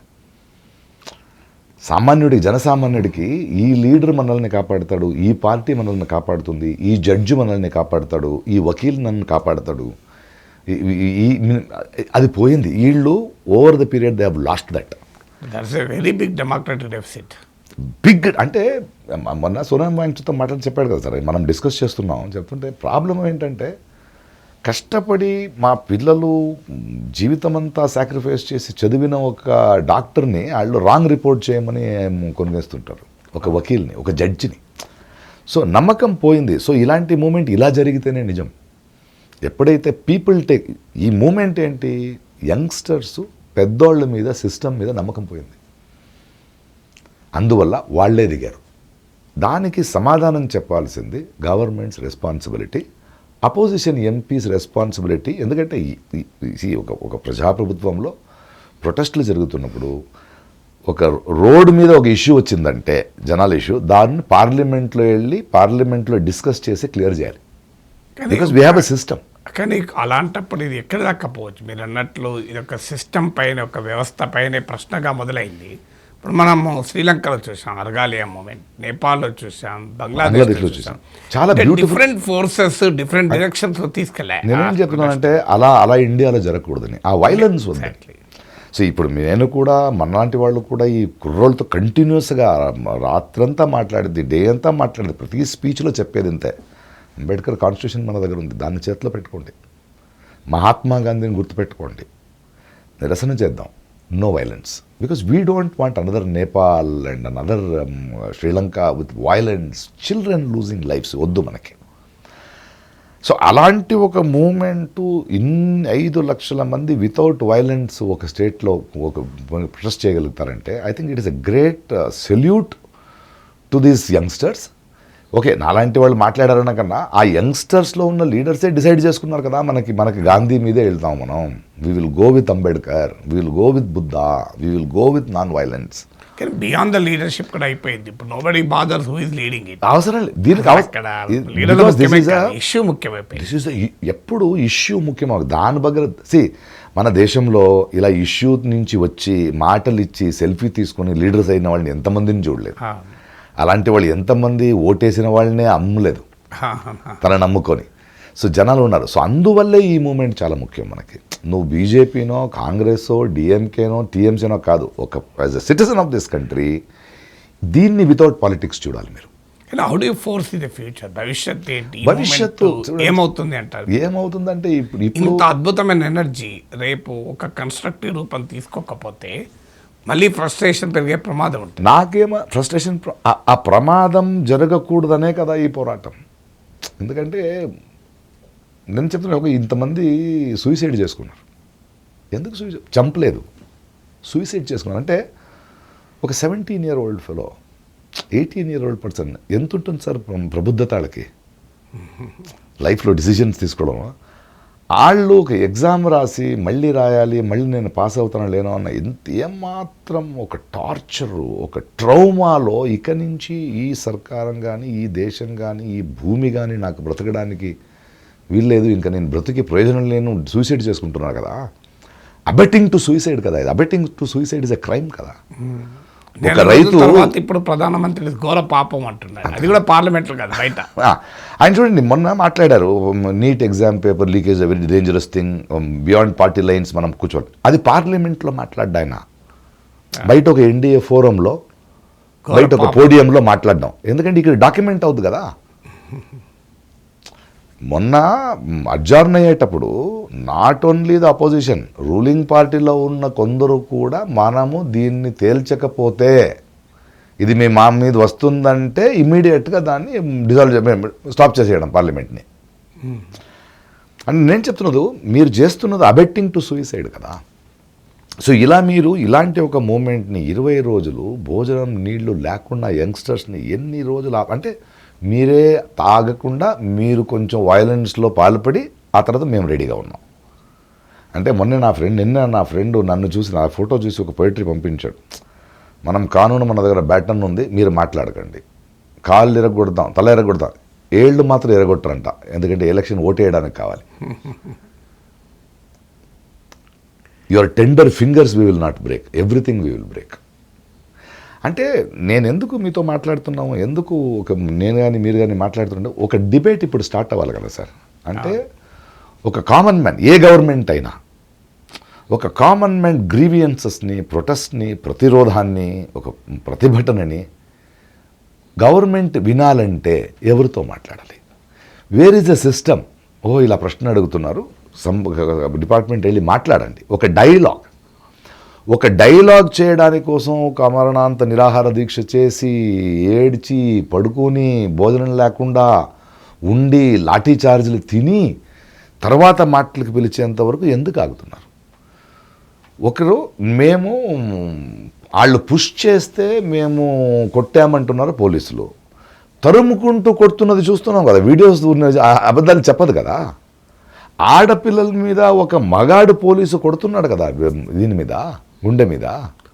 జనసామాన్యుడికి ఈ లీడర్ మనల్ని కాపాడుతాడు, ఈ పార్టీ మనల్ని కాపాడుతుంది, ఈ జడ్జి మనల్ని కాపాడుతాడు, ఈ వకీల్ నన్ను కాపాడుతాడు, అది పోయింది. వీళ్ళు over the period they have lost that. That's a very big democratic deficit. Big అంటే మొన్న సోనం వాంగ్చుతో మాట్లాడి చెప్పాడు కదా సార్, మనం డిస్కస్ చేస్తున్నాం. చెప్తుంటే ప్రాబ్లం ఏంటంటే, కష్టపడి మా పిల్లలు జీవితం అంతా సాక్రిఫైస్ చేసి చదివిన ఒక డాక్టర్ని వాళ్ళు రాంగ్ రిపోర్ట్ చేయమని కొనివేస్తుంటారు, ఒక వకీల్ని, ఒక జడ్జిని. సో నమ్మకం పోయింది. సో ఇలాంటి మూమెంట్ ఇలా జరిగితేనే నిజం. ఎప్పుడైతే పీపుల్ టేక్ ఈ మూమెంట్ ఏంటి, యంగ్స్టర్స్ పెద్దోళ్ళ మీద, సిస్టమ్ మీద నమ్మకం పోయింది, అందువల్ల వాళ్ళే దిగారు. దానికి సమాధానం చెప్పాల్సింది governments responsibility, opposition MPs responsibility. ఎందుకంటే ఒక ప్రజాప్రభుత్వంలో ప్రొటెస్టులు జరుగుతున్నప్పుడు ఒక రోడ్డు మీద ఒక ఇష్యూ వచ్చిందంటే, జనాల ఇష్యూ, దాన్ని పార్లమెంట్లో డిస్కస్ చేసి క్లియర్ చేయాలి. Because we have a system. కానీ అలాంటప్పుడు ఇది ఎక్కడ దక్కపోవచ్చు. మీరు అన్నట్లు ఇది ఒక సిస్టమ్ పైన, ఒక వ్యవస్థ పైన ప్రశ్నగా మొదలైంది. ఇప్పుడు మనము శ్రీలంకలో చూసాం అర్గాలియా మూమెంట్, నేపాల్లో చూసాం, బంగ్లాదేశ్లో చూసాం. చాలా డిఫరెంట్ ఫోర్సెస్ డిఫరెంట్ డైరెక్షన్స్ తీసుకెళ్ళాయి. నేనేం చెప్తున్నానంటే అలా ఇండియాలో జరగకూడదని, ఆ వైలెన్స్ ఉంది. సో ఇప్పుడు నేను కూడా, మనలాంటి వాళ్ళు కూడా ఈ కుర్రోళ్ళతో కంటిన్యూస్గా రాత్రంతా మాట్లాడేది, డే అంతా మాట్లాడేది, ప్రతి స్పీచ్లో చెప్పేది ఇంతే, అంబేద్కర్ కాన్స్టిట్యూషన్ మన దగ్గర ఉంది, దాన్ని చేతిలో పెట్టుకోండి, మహాత్మా గాంధీని గుర్తుపెట్టుకోండి, నిరసన చేద్దాం, no violence. Because we don't want another Nepal and another Sri Lanka with violence, children losing lives వద్దు మనకి. సో అలాంటి ఒక మూమెంటు 5 లక్షల మంది వితౌట్ వైలెన్స్ ఒక స్టేట్లో ఒక ప్రొటెస్ట్ చేయగలుగుతారంటే, I think it is a great salute to these youngsters. Okay, నాలాంటి వాళ్ళు మాట్లాడారన్న కన్నా ఆ యంగ్స్టర్స్లో ఉన్న లీడర్సే డిసైడ్ చేసుకున్నారు కదా, మనకి గాంధీ మీదే వెళ్తాం మనం, we will go with Ambedkar, we will go with Buddha, we will go with non violence. కానీ బియాండ్ ద లీడర్షిప్ కూడా అయిపోయింది. ఇప్పుడు nobody bothers who is leading it. అవసరం లేదు దీనికి. ఇష్యూ ముఖ్యమైపోయింది. ఎప్పుడు ఇష్యూ ముఖ్యమవు దాని దగ్గర మన దేశంలో ఇలా ఇష్యూ నుంచి వచ్చి మాటలు ఇచ్చి సెల్ఫీ తీసుకొని లీడర్స్ అయిన వాళ్ళని ఎంతమందిని చూడలేదు. అలాంటి వాళ్ళు ఎంతమంది ఓటేసిన వాళ్ళనే అమ్మలేదు తన నమ్ముకొని. సో జనాలు ఉన్నారు. సో అందువల్లే ఈ మూమెంట్ చాలా ముఖ్యం మనకి. నువ్వు బీజేపీనో కాంగ్రెసో డిఎంకేనో టీఎంసీనో కాదు, ఒక as a citizen of this country దీన్ని వితౌట్ పాలిటిక్స్ చూడాలి మీరు. How do you force the future? భవిష్యత్తు ఏంటి? భవిష్యత్తు ఏమవుతుంది అంటారు? ఏమవుతుందంటే ఇప్పుడు ఇంత అద్భుతమైన ఎనర్జీ రేపు ఒక కన్స్ట్రక్టివ్ రూపం తీసుకోకపోతే మళ్ళీ ఫ్రస్ట్రేషన్ పెరిగే ప్రమాదం ఉంటుంది. నాకేమో ఫ్రస్ట్రేషన్, ఆ ప్రమాదం జరగకూడదనే కదా ఈ పోరాటం. ఎందుకంటే నేను చెప్తున్నా, ఒక ఇంతమంది సూసైడ్ చేసుకున్నారు. ఎందుకు సూసైడ్? చంపలేదు, సూసైడ్ చేసుకున్నారు. అంటే ఒక 17-year-old ఫెలో, 18-year-old పర్సన్ ఎంత ఉంటుంది సార్ ప్రబుద్ధత వాళ్ళకి లైఫ్లో డిసిషన్స్ తీసుకోవడం. వాళ్ళు ఒక ఎగ్జామ్ రాసి మళ్ళీ రాయాలి, మళ్ళీ నేను పాస్ అవుతానో లేనో అన్న ఏమాత్రం ఒక టార్చరు, ఒక ట్రౌమాలో ఇక నుంచి ఈ సర్కారం కానీ ఈ దేశం కానీ ఈ భూమి కానీ నాకు బ్రతకడానికి వీల్లేదు, ఇంకా నేను బ్రతికి ప్రయోజనం లేను, సూసైడ్ చేసుకుంటున్నారు కదా. అబెట్టింగ్ టు సూసైడ్ కదా ఇది. Abetting to suicide is a crime కదా. ఒక రైతు ఇప్పుడు ప్రధానమంత్రి ఘోర పాపం అంటున్నారు, అది కూడా పార్లమెంట్లో కదా బయట. ఆయన చూడండి, మొన్న మాట్లాడారు NEET exam paper leakage very dangerous thing, beyond party lines మనం కూర్చోండి. అది పార్లమెంట్లో మాట్లాడ్డా ఆయన, బయట ఒక ఎన్డీఏ ఫోరంలో, బయట ఒక పోడియంలో మాట్లాడడం. ఎందుకంటే ఇక్కడ డాక్యుమెంట్ అవుతుంది కదా. మొన్న అడ్జార్న్ అయ్యేటప్పుడు not only the opposition, ruling పార్టీలో ఉన్న కొందరు కూడా మనము దీన్ని తేల్చకపోతే ఇది మా మీద వస్తుందంటే ఇమీడియట్గా దాన్ని స్టాప్ చేసేయడం పార్లమెంట్ని. అని నేను చెప్తున్నది, మీరు చేస్తున్నది అబెట్టింగ్ టు సూసైడ్ కదా. సో ఇలా మీరు ఇలాంటి ఒక మూమెంట్ని 20 రోజులు భోజనం నీళ్లు లేకుండా యంగ్స్టర్స్ని ఎన్ని రోజులు అంటే మీరే తాగకుండా మీరు కొంచెం వైలెన్స్లో పాల్పడి ఆ తర్వాత మేము రెడీగా ఉన్నాం. అంటే నిన్న నా ఫ్రెండ్ నన్ను చూసి, నా ఫోటో చూసి ఒక పోయిటరీ పంపించాడు. మనం కానూను మన దగ్గర బ్యాటన్ ఉంది, మీరు మాట్లాడకండి, కాళ్ళు ఎరగొడతాం, తల ఎరగొడతాం, ఏళ్ళు మాత్రం ఎరగొట్టరంట, ఎందుకంటే ఎలక్షన్ ఓటేయడానికి కావాలి. Your tender fingers we will not break, everything we will break. అంటే నేను ఎందుకు మీతో మాట్లాడుతున్నాము, ఎందుకు నేను కానీ మీరు కానీ మాట్లాడుతుంటే ఒక డిబేట్ ఇప్పుడు స్టార్ట్ అవ్వాలి కదా సార్. అంటే ఒక కామన్ మ్యాన్, ఏ గవర్నమెంట్ అయినా ఒక కామన్ మ్యాన్ గ్రీవియన్సెస్ని, ప్రొటెస్ట్ని, ప్రతిరోధాన్ని, ఒక ప్రతిభటనని గవర్నమెంట్ వినాలంటే ఎవరితో మాట్లాడాలి? Where is a system? ఇలా ప్రశ్న అడుగుతున్నారు, డిపార్ట్మెంట్ వెళ్ళి మాట్లాడండి. ఒక డైలాగ్ చేయడానికి కోసం ఒక అమరణాంత నిరాహార దీక్ష చేసి ఏడ్చి పడుకొని భోజనం లేకుండా ఉండి లాఠీ చార్జీలు తిని తర్వాత మాటలకు పిలిచేంత వరకు ఎందుకు ఆగుతున్నారు? ఒకరు మేము వాళ్ళు పుష్ చేస్తే మేము కొట్టామంటున్నారు పోలీసులు, తరుముకుంటూ కొడుతున్నది చూస్తున్నాం కదా, వీడియోస్ అబద్ధాలు చెప్పదు కదా. ఆడపిల్లల మీద ఒక మగాడు పోలీసు కొడుతున్నాడు కదా, దీని మీద, గుండె మీద.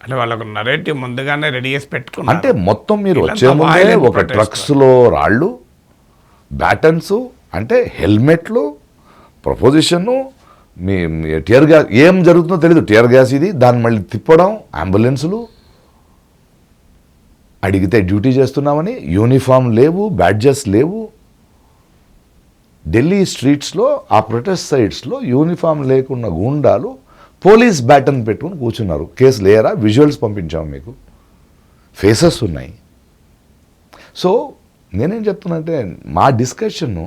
అంటే వాళ్ళకు నరేటివ్ ముందుగానే రెడీ చేసి పెట్టుకున్నారు. అంటే మొత్తం మీరు వచ్చే ముందే ఒక ట్రక్స్లో రాళ్ళు, బ్యాటన్స్, అంటే హెల్మెట్లు, ప్రపోజిషను, మీ టియర్ గ్యాస్, ఏం జరుగుతుందో తెలీదు. టియర్ గ్యాస్ ఇది, దాన్ని మళ్ళీ తిప్పడం, అంబులెన్సులు, అడిగితే డ్యూటీ చేస్తున్నామని, యూనిఫామ్ లేవు, బ్యాడ్జెస్ లేవు. ఢిల్లీ స్ట్రీట్స్లో, ఆ ప్రొటెస్ట్ సైట్స్లో యూనిఫామ్ లేకున్న గూండాలు పోలీస్ బ్యాటన్ పెట్టుకుని కూర్చున్నారు. కేసు లేరా? విజువల్స్ పంపించాము మీకు, ఫేసెస్ ఉన్నాయి. సో నేనేం చెప్తున్నా మా డిస్కషన్ను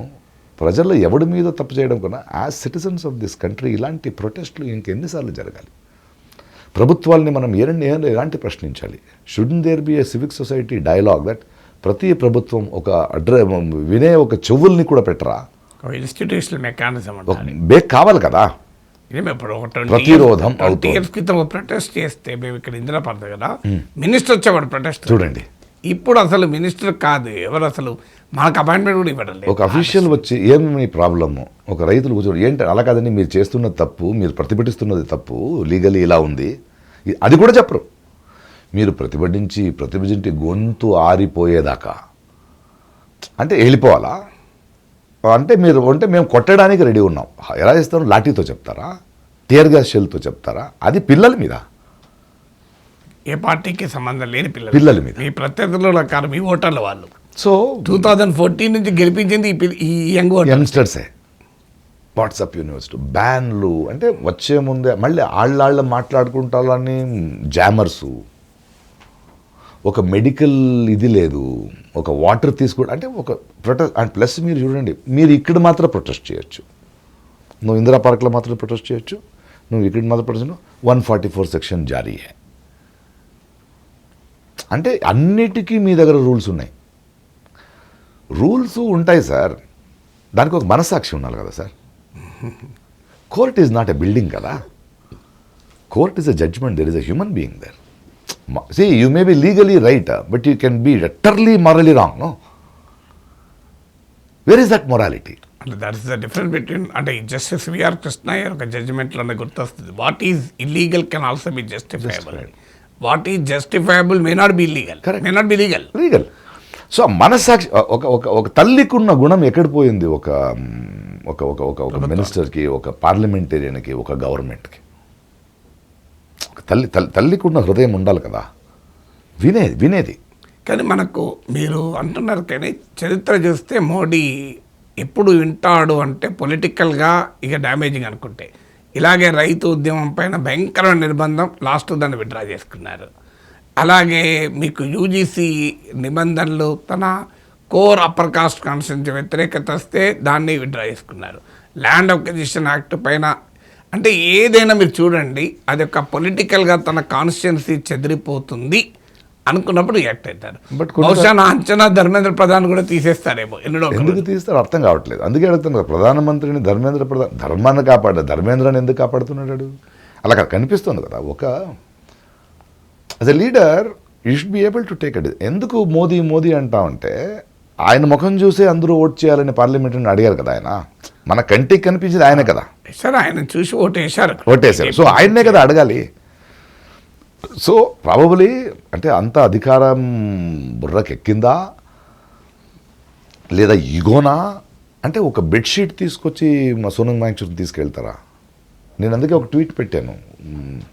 ప్రజల్లో ఎవడి మీద తప్పు చేయడం కన్నా as citizens of this country ఇలాంటి ప్రొటెస్ట్లు ఇంకెన్నిసార్లు జరగాలి? ప్రభుత్వాల్ని మనం ఎలాంటి ప్రశ్నించాలి? Should there be a civic society dialogue that ప్రతి ప్రభుత్వం ఒక వినే ఒక చెవుల్ని కూడా పెట్టరా? ఇన్స్టిట్యూషనల్ మెకానిజం బేక్ కావాలి కదా. ప్రతిరోధం క్రితం ప్రొటెస్ట్ చేస్తే మేము ఇక్కడ ఇందిరాపడతాం కదా, మినిస్టర్ వచ్చేవాడు ప్రొటెస్ట్. చూడండి, ఇప్పుడు అసలు మినిస్టర్ కాదు ఎవరు, అసలు మనకు అపాయింట్మెంట్ కూడా ఇవ్వడం లేదు. ఒక అఫీషియల్ వచ్చి ఏమి ప్రాబ్లము, ఒక రైతులు కూర్చోడు ఏంటి అలా కాదని, మీరు చేస్తున్నది తప్పు, మీరు ప్రతిభటిస్తున్నది తప్పు, లీగలీ ఇలా ఉంది, అది కూడా చెప్పరు. మీరు ప్రతిభటించి గొంతు ఆరిపోయేదాకా అంటే వెళ్ళిపోవాలా? అంటే మేము కొట్టడానికి రెడీ ఉన్నాం. ఎలా చేస్తారు? లాఠీతో చెప్తారా? టియర్ గ్యాస్ షెల్తో చెప్తారా? అది పిల్లల మీద, ఏ పార్టీకి సంబంధం లేని పిల్లల మీద. మీ ప్రత్యర్థుల కాదు, మీ ఓటర్ల వాళ్ళు. సో 2014 నుంచి గెలిపించింది ఈ యంగ్స్టర్సే. వాట్సాప్ యూనివర్సిటీ బ్యాన్లు, అంటే వచ్చే ముందే మళ్ళీ ఆళ్ళ మాట్లాడుకుంటారని జామర్సు, ఒక మెడికల్ ఇది లేదు, ఒక వాటర్ తీసుకోవడం, అంటే ఒక ప్రొటెస్ట్. అండ్ ప్లస్ మీరు చూడండి, మీరు ఇక్కడ మాత్రం ప్రొటెస్ట్ చేయొచ్చు, నువ్వు ఇందిరా పార్క్లో మాత్రం ప్రొటెస్ట్ చేయొచ్చు, నువ్వు ఇక్కడ మాత్రం ప్రొటెస్ట్ 144 సెక్షన్ జారీ. అంటే అన్నిటికీ మీ దగ్గర రూల్స్ ఉన్నాయి. రూల్స్ ఉంటాయి సార్, దానికి ఒక మనసాక్షి ఉండాలి కదా sir. Court is not a building కదా, court is a judgement, there is a human being there. See, you may be legally right, but you can be utterly morally wrong, no? Where is that morality? అంటే that is the difference between, అంటే justice V R Krishna గారు ఒక జడ్జిమెంట్లోనే గుర్తొస్తుంది, what is illegal can also be justifiable, what is justifiable may not be illegal, may not be legal. Legal. So మనసాక్షి, ఒక తల్లికి ఉన్న గుణం ఎక్కడ పోయింది? ఒక ఒక ఒక ఒక ఒక మినిస్టర్కి, ఒక పార్లమెంటేరియన్కి, ఒక గవర్నమెంట్కి తల్లికి ఉన్న హృదయం ఉండాలి కదా, వినేది. కానీ మనకు మీరు అంటున్నారు, కానీ చరిత్ర చూస్తే మోడీ ఎప్పుడు వింటాడు అంటే పొలిటికల్గా ఇక డ్యామేజింగ్ అనుకుంటే, ఇలాగే రైతు ఉద్యమం పైన భయంకరమైన నిర్బంధం, లాస్ట్ దాన్ని విత్డ్రా చేసుకున్నారు. అలాగే మీకు యూజీసీ నిబంధనలు, తన కోర్ అప్పర్ కాస్ట్ కాన్స్టిట్యూన్సీ వ్యతిరేకత వస్తే దాన్ని విత్డ్రా చేసుకున్నారు. ల్యాండ్ అక్విజిషన్ యాక్ట్ పైన, అంటే ఏదైనా మీరు చూడండి, అది ఒక పొలిటికల్గా తన కాన్స్టిట్యున్సీ చెదిరిపోతుంది అనుకున్నప్పుడు రియాక్ట్ అవుతారు. బట్ బహుశా నా అంచనా ధర్మేంద్ర ప్రధాన్ కూడా తీసేస్తారేమో. ఎందుకు తీస్తారు అర్థం కావట్లేదు. అందుకే అడుగుతున్నారు, ప్రధానమంత్రిని ధర్మేంద్ర ప్రధాన్, ధర్మాన్ని ధర్మేంద్రని ఎందుకు కాపాడుతున్నాడు? అలా కనిపిస్తుంది కదా. ఒక as a leader you should be able to take it. ఎందుకు మోదీ అంటామంటే, ఆయన ముఖం చూసే అందరూ ఓట్ చేయాలని పార్లమెంట్ని అడిగారు కదా ఆయన. మన కంటికి కనిపించేది ఆయనే కదా. సార్ ఆయన చూసి ఓటేశారు. సో ఆయన్నే కదా అడగాలి. సో ప్రాబబులీ అంటే అంత అధికారం బుర్రకెక్కిందా లేదా ఈగోనా? అంటే ఒక బెడ్షీట్ తీసుకొచ్చి మా సోనం వాంగ్చుక్ని తీసుకెళ్తారా? నేను అందుకే ఒక ట్వీట్ పెట్టాను,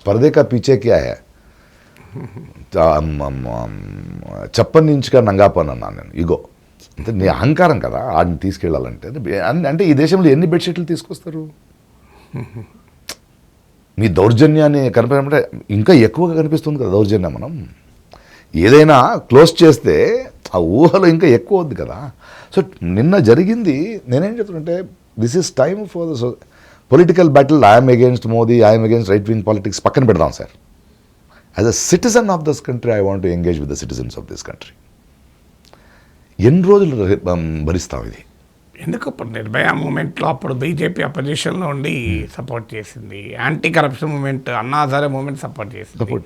పర్దేకా పీచేకి ఆయా చెప్పని ఇంచుగా నంగాపన్ అన్నాను నేను. ఈగో అంటే నీ అహంకారం కదా ఆడిని తీసుకెళ్ళాలంటే. అంటే ఈ దేశంలో ఎన్ని బెడ్షీట్లు తీసుకొస్తారు? మీ దౌర్జన్యాన్ని కనిపించమంటే ఇంకా ఎక్కువగా కనిపిస్తుంది కదా దౌర్జన్యం. మనం ఏదైనా క్లోజ్ చేస్తే ఆ ఊహలో ఇంకా ఎక్కువ అవుద్ది కదా. సో నిన్న జరిగింది, నేనేం చెప్తున్నంటే, this is time for the political battle. I'm against Modi, I'm against right wing politics పక్కన పెడదాం sir. As a citizen of this country I want to engage with the citizens of this country. ఎన్ని రోజులు భరిస్తాం ఇది? ఎందుకు ఇప్పుడు నిర్భయ మూమెంట్లో అప్పుడు BJP అపోజిషన్లో ఉండి సపోర్ట్ చేసింది, anti corruption moment, Anna Hazare moment support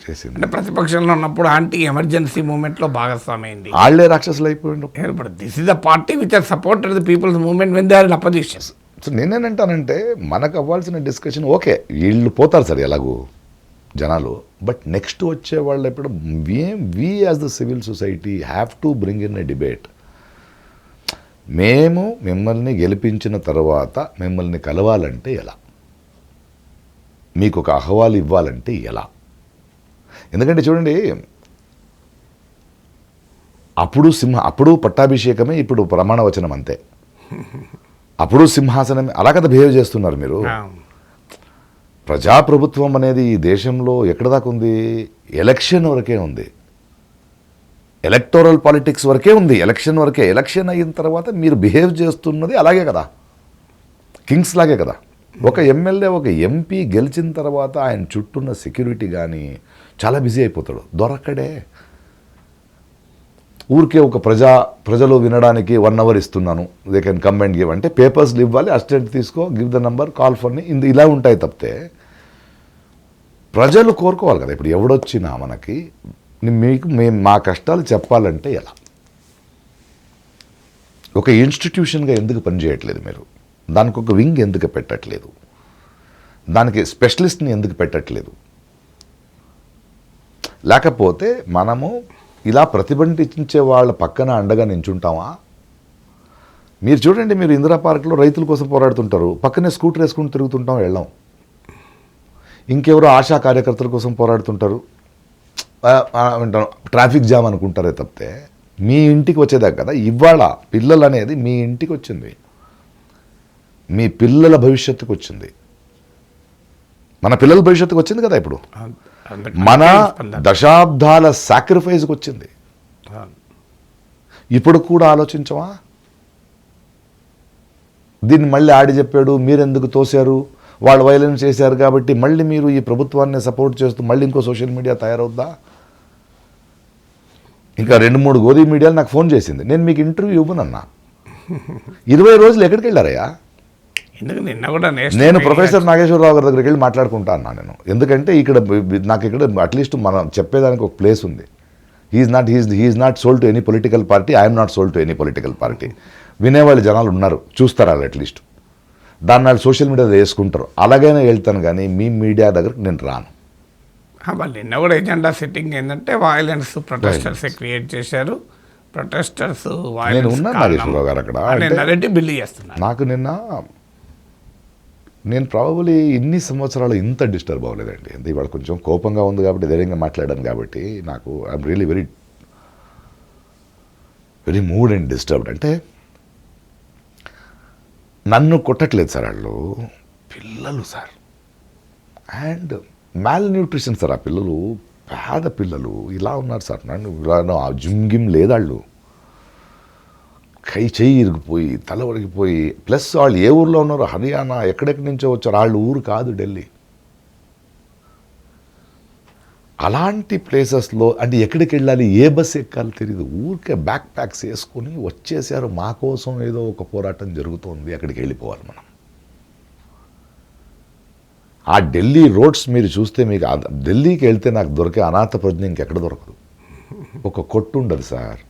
చేసింది. అంటే ప్రతిపక్షంలో ఉన్నప్పుడు యాంటీ ఎమర్జెన్సీ మూమెంట్లో భాగస్వామైంది. వాళ్ళే రాక్షసులు అయిపోయింది. ఇప్పుడు this is the party which are supported the peoples movement when they are in opposition. So నేనేనంటానంటే, మనకు అవ్వాల్సిన డిస్కషన్ ఓకే, వీళ్ళు పోతారు సార్ ఎలాగూ జనాలు, బట్ నెక్స్ట్ వచ్చే వాళ్ళు ఎప్పుడు we as the civil society have to bring in a debate. మేము మిమ్మల్ని గెలిపించిన తర్వాత మిమ్మల్ని కలవాలంటే ఎలా, మీకు ఒక అహవాలు ఇవ్వాలంటే ఎలా? ఎందుకంటే చూడండి, అప్పుడు పట్టాభిషేకమే, ఇప్పుడు ప్రమాణ వచనం అంతే. అప్పుడు సింహాసనమే. అలా కదా బిహేవ్ చేస్తున్నారు మీరు. ప్రజాప్రభుత్వం అనేది ఈ దేశంలో ఎక్కడ దాకా ఉంది? ఎలక్షన్ వరకే ఉంది, ఎలక్టోరల్ పాలిటిక్స్ వరకే ఉంది, ఎలక్షన్ వరకే. ఎలక్షన్ అయిన తర్వాత మీరు బిహేవ్ చేస్తున్నది అలాగే కదా, కింగ్స్ లాగే కదా. ఒక ఎమ్మెల్యే, ఒక ఎంపీ గెలిచిన తర్వాత ఆయన చుట్టూన్న సెక్యూరిటీ కానీ చాలా బిజీ అయిపోతాడు. దొరకడే. ఊరికే ఒక ప్రజలు వినడానికి 1 hour ఇస్తున్నాను, they can come and give అంటే పేపర్స్లు ఇవ్వాలి, అసిస్టెంట్ తీసుకో, give the number, call for me, ఇలా ఉంటాయి తప్పితే ప్రజలు కోరుకోవాలి కదా. ఇప్పుడు ఎవడొచ్చినా మనకి మేము మా కష్టాలు చెప్పాలంటే ఎలా? ఒక ఇన్స్టిట్యూషన్గా ఎందుకు పనిచేయట్లేదు మీరు? దానికి ఒక వింగ్ ఎందుకు పెట్టట్లేదు? దానికి స్పెషలిస్ట్ని ఎందుకు పెట్టట్లేదు? లేకపోతే మనము ఇలా ప్రతిబంధించే వాళ్ళ పక్కన అండగా నించుంటామా? మీరు చూడండి, మీరు ఇందిరా పార్క్లో రైతుల కోసం పోరాడుతుంటారు, పక్కనే స్కూటర్ వేసుకుని తిరుగుతుంటాం, వెళ్ళాం. ఇంకెవరో ఆశా కార్యకర్తల కోసం పోరాడుతుంటారు, ట్రాఫిక్ జామ్ అనుకుంటారే తప్పితే మీ ఇంటికి వచ్చేదాకా కదా. ఇవాళ పిల్లలు అనేది మీ ఇంటికి వచ్చింది. మీ పిల్లల భవిష్యత్తుకు వచ్చింది, మన పిల్లల భవిష్యత్తుకు వచ్చింది కదా ఇప్పుడు, మన దశాబ్దాల సాక్రిఫైస్కి వచ్చింది. ఇప్పుడు కూడా ఆలోచించవా? దీన్ని మళ్ళీ ఆడి చెప్పాడు, మీరెందుకు తోశారు, వాళ్ళు వైలెన్స్ చేశారు కాబట్టి మళ్ళీ మీరు ఈ ప్రభుత్వాన్ని సపోర్ట్ చేస్తూ మళ్ళీ ఇంకో సోషల్ మీడియా తయారవుద్దా? ఇంకా 2-3 గోధీ మీడియాలు నాకు ఫోన్ చేసింది, నేను మీకు ఇంటర్వ్యూ ఇవ్వనన్నా. 20 రోజులు ఎక్కడికి వెళ్ళారయ్యా? నేను ప్రొఫెసర్ నాగేశ్వరరావు గారి దగ్గరికి వెళ్ళి మాట్లాడుకుంటా అన్నా నేను. ఎందుకంటే ఇక్కడ నాకు ఇక్కడ అట్లీస్ట్ మనం చెప్పేదానికి ఒక ప్లేస్ ఉంది. He's not sold to any political party, I'm not sold to any political party. వినేవాళ్ళు జనాలు ఉన్నారు, చూస్తారు వాళ్ళు అట్లీస్ట్. దాన్ని వాళ్ళు సోషల్ మీడియాలో వేసుకుంటారు. అలాగైనా వెళ్తాను కానీ మీ మీడియా దగ్గరకు నేను రాను. వాళ్ళు నిన్న కూడా ఎజెండా సెట్టింగ్ ఏంటంటే వాయిలెన్స్ ప్రొటెస్టర్స్ క్రియేట్ చేశారు. ప్రొటెస్టర్స్ నేను ఉన్నాను నాగేశ్వరరావు గారు అక్కడ. బిల్లు చేస్తున్నారు. నాకు నిన్న నేను ప్రాబబ్లీ ఇన్ని సంవత్సరాలు ఇంత డిస్టర్బ్ అవ్వలేదండి. అంటే ఇవాళ కొంచెం కోపంగా ఉంది కాబట్టి ధైర్యంగా మాట్లాడాను కాబట్టి నాకు I'm really very very mood and disturbed. అంటే నన్ను కొట్టట్లేదు సార్, వాళ్ళు పిల్లలు సార్, అండ్ మ్యాల్ న్యూట్రిషన్ సార్. ఆ పిల్లలు పేద పిల్లలు ఇలా ఉన్నారు సార్. నన్ను ఇలా ఆ జిమ్ లేదు, వాళ్ళు చెయ్యి ఇరిగిపోయి తల వరిగిపోయి, ప్లస్ వాళ్ళు ఏ ఊర్లో ఉన్నారో, హర్యానా ఎక్కడెక్కడి నుంచో వచ్చారు, వాళ్ళు ఊరు కాదు ఢిల్లీ. అలాంటి ప్లేసెస్లో అంటే ఎక్కడికి వెళ్ళాలి, ఏ బస్సు ఎక్కాలి తెలియదు, ఊరికే బ్యాక్ ప్యాక్స్ వేసుకొని వచ్చేసారు. మా కోసం ఏదో ఒక పోరాటం జరుగుతోంది, అక్కడికి వెళ్ళిపోవాలి మనం. ఆ ఢిల్లీ రోడ్స్ మీరు చూస్తే మీకు ఢిల్లీకి వెళ్తే నాకు దొరికే అనాథ ప్రజ్ఞ ఇంకెక్కడ దొరకదు. ఒక కొట్టు ఉండదు సార్.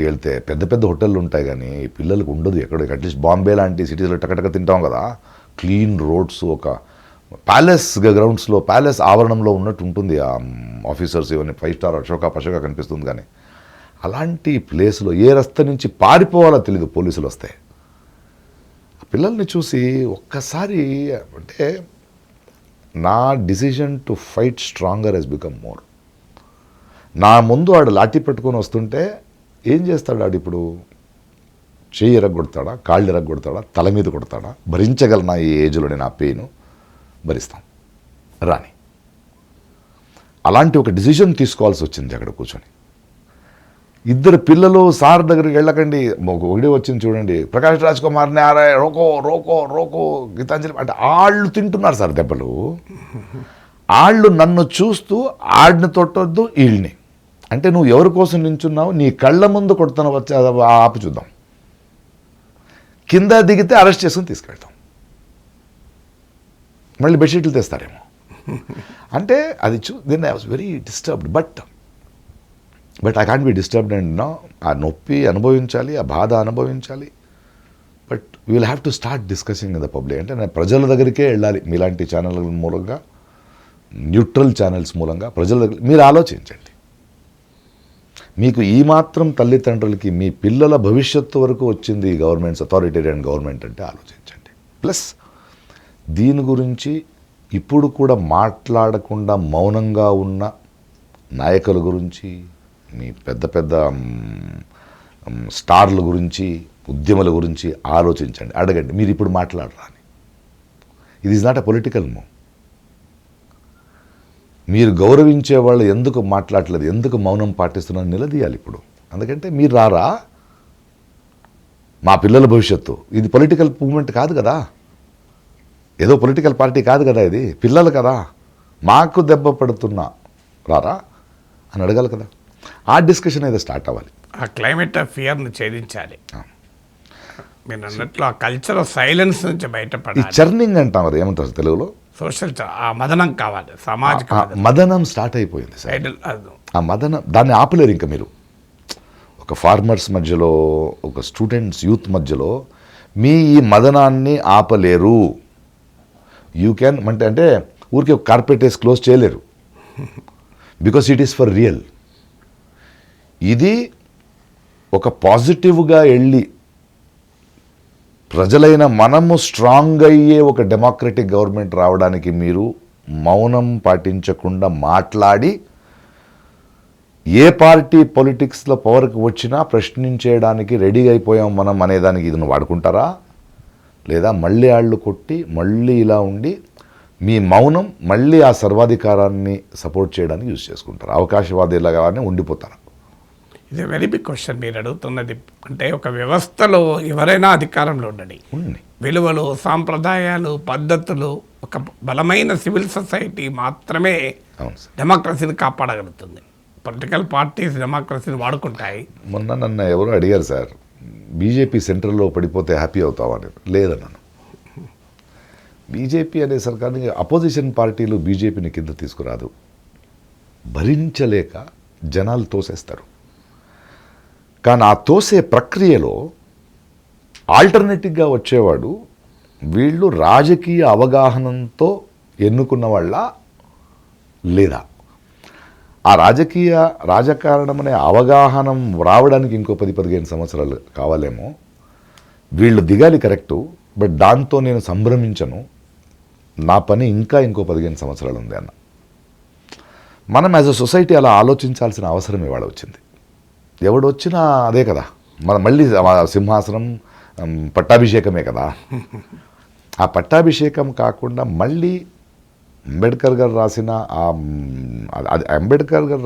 వెళ్తే పెద్ద పెద్ద హోటళ్ళు ఉంటాయి కానీ పిల్లలకు ఉండదు ఎక్కడ. అట్లీస్ట్ బాంబే లాంటి సిటీస్లో టకటక తింటాం కదా, క్లీన్ రోడ్స్, ఒక ప్యాలెస్ గ్రౌండ్స్లో ప్యాలెస్ ఆవరణంలో ఉన్నట్టు ఉంటుంది. ఆ ఆఫీసర్స్ ఇవన్నీ 5 స్టార్ అశోక కనిపిస్తుంది. కానీ అలాంటి ప్లేస్లో ఏ రస్తా నుంచి పారిపోవాలో తెలియదు, పోలీసులు వస్తే. పిల్లల్ని చూసి ఒక్కసారి అంటే నా decision to fight stronger has become more. నా ముందు ఆడు లాఠీ పెట్టుకొని వస్తుంటే ఏం చేస్తాడు ఆడు? ఇప్పుడు చెయ్యి ఎరగొడతాడా, కాళ్ళు ఎరగొడతాడా, తల మీద కొడతాడా? భరించగలనా ఈ ఏజ్లో నేను ఆ పెయిన్? భరిస్తాం రాని. అలాంటి ఒక డిసిజన్ తీసుకోవాల్సి వచ్చింది అక్కడ కూర్చొని. 2 పిల్లలు సార్ దగ్గరికి వెళ్ళకండి, ఒక వీడియో వచ్చింది చూడండి, ప్రకాష్ రాజ్ కుమార్ని రోకో రోకో రోకో గీతాంజలి అంటే వాళ్ళు తింటున్నారు సార్ దెబ్బలు. వాళ్ళు నన్ను చూస్తూ ఆడిని తొట్టొద్దు వీళ్ళని అంటే, నువ్వు ఎవరి కోసం నించున్నావు, నీ కళ్ళ ముందు కొడుతున్న వచ్చి ఆపు చూద్దాం, కింద దిగితే అరెస్ట్ చేసుకుని తీసుకెళ్తాం, మళ్ళీ బెడ్షీట్లు తెస్తారేమో అంటే అది then I was very disturbed. But I can't be disturbed and no. ఆ నొప్పి అనుభవించాలి, ఆ బాధ అనుభవించాలి. But we will have to start discussing in the public. అంటే నేను ప్రజల దగ్గరికే వెళ్ళాలి, మీలాంటి ఛానళ్ళ మూలంగా, న్యూట్రల్ ఛానల్స్ మూలంగా ప్రజల దగ్గర మీరు ఆలోచించండి. మీకు ఈ మాత్రం తల్లిదండ్రులకి మీ పిల్లల భవిష్యత్తు వరకు వచ్చింది ఈ గవర్నమెంట్స్, అథారిటేరియన్ గవర్నమెంట్ అంటే ఆలోచించండి. ప్లస్ దీని గురించి ఇప్పుడు కూడా మాట్లాడకుండా మౌనంగా ఉన్న నాయకుల గురించి, మీ పెద్ద పెద్ద స్టార్ల గురించి, ఉద్యమాల గురించి ఆలోచించండి, అడగండి. మీరు ఇప్పుడు మాట్లాడరా అని. ఇది is not a political move. మీరు గౌరవించే వాళ్ళు ఎందుకు మాట్లాడలేదు, ఎందుకు మౌనం పాటిస్తున్నారు నిలదీయాలి ఇప్పుడు. అందుకంటే మీరు రారా, మా పిల్లల భవిష్యత్తు, ఇది పొలిటికల్ మూవ్మెంట్ కాదు కదా, ఏదో పొలిటికల్ పార్టీ కాదు కదా, ఇది పిల్లలు కదా, మాకు దెబ్బ పడుతున్నా రారా అని అడగాలి కదా. ఆ డిస్కషన్ ఏదో స్టార్ట్ అవ్వాలి. ఆ క్లైమేట్ ఆఫ్ ఫియర్ని ఛేదించాలి. మీరు అన్నట్లు ఆ కల్చర్ ఆఫ్ సైలెన్స్ నుంచి బయటపడాలి. ఈ చర్నింగ్ అంటాం, అది ఏమంటారు తెలుగులో, సోషల్ ఆ మదనం కావాలి, సామాజిక మదనం స్టార్ట్ అయిపోయింది సార్. ఆ మదనం దాన్ని ఆపలేరు ఇంకా మీరు. ఒక ఫార్మర్స్ మధ్యలో, ఒక స్టూడెంట్స్ యూత్ మధ్యలో మీ ఈ మదనాన్ని ఆపలేరు. యూ క్యాన్ అంటే ఊరికే కార్పెట్ వేసి క్లోజ్ చేయలేరు, because it is for real. ఇది ఒక పాజిటివ్గా వెళ్ళి ప్రజలైన మనము స్ట్రాంగ్ అయ్యే ఒక డెమోక్రటిక్ గవర్నమెంట్ రావడానికి మీరు మౌనం పాటించకుండా మాట్లాడి ఏ పార్టీ పొలిటిక్స్లో పవర్కి వచ్చినా ప్రశ్నించేయడానికి రెడీ అయిపోయాం మనం అనేదానికి ఇది వాడుకుంటారా, లేదా మళ్ళీ ఆళ్ళు కొట్టి మళ్ళీ ఇలా ఉండి మీ మౌనం మళ్ళీ ఆ సర్వాధికారాన్ని సపోర్ట్ చేయడానికి యూజ్ చేసుకుంటారు, అవకాశవాదిలాగానే ఉండిపోతారు? ఇది వెరీ బిగ్ క్వశ్చన్ మీరు అడుగుతున్నది. అంటే ఒక వ్యవస్థలో ఎవరైనా అధికారంలో ఉండండి, విలువలు, సాంప్రదాయాలు, పద్ధతులు, ఒక బలమైన సివిల్ సొసైటీ మాత్రమే డెమోక్రసీని కాపాడగలుగుతుంది. Political parties డెమోక్రసీని వాడుకుంటాయి. మొన్న నన్ను ఎవరో అడిగారు, సార్ బీజేపీ సెంట్రల్లో పడిపోతే హ్యాపీ అవుతావా అని. లేదన్నాను. బీజేపీ అనే సర్కార్ని అపోజిషన్ పార్టీలు బీజేపీని కింద తీసుకురాదు, భరించలేక జనాలు తోసేస్తారు. కానీ ఆ తోసే ప్రక్రియలో ఆల్టర్నేటివ్గా వచ్చేవాడు వీళ్ళు రాజకీయ అవగాహనతో ఎన్నుకున్న వాళ్ళ లేదా ఆ రాజకారణం అనే అవగాహన రావడానికి ఇంకో 10-15 సంవత్సరాలు కావాలేమో. వీళ్ళు దిగాలి కరెక్టు, బట్ దాంతో నేను సంభ్రమించను, నా పని ఇంకా ఇంకో 15 సంవత్సరాలు ఉంది అన్న. మనం యాజ్ అ సొసైటీ అలా ఆలోచించాల్సిన అవసరం ఇవాళ వచ్చింది. ఎవడు వచ్చినా అదే కదా, మనం మళ్ళీ సింహాసనం పట్టాభిషేకమే కదా. ఆ పట్టాభిషేకం కాకుండా మళ్ళీ అంబేద్కర్ గారు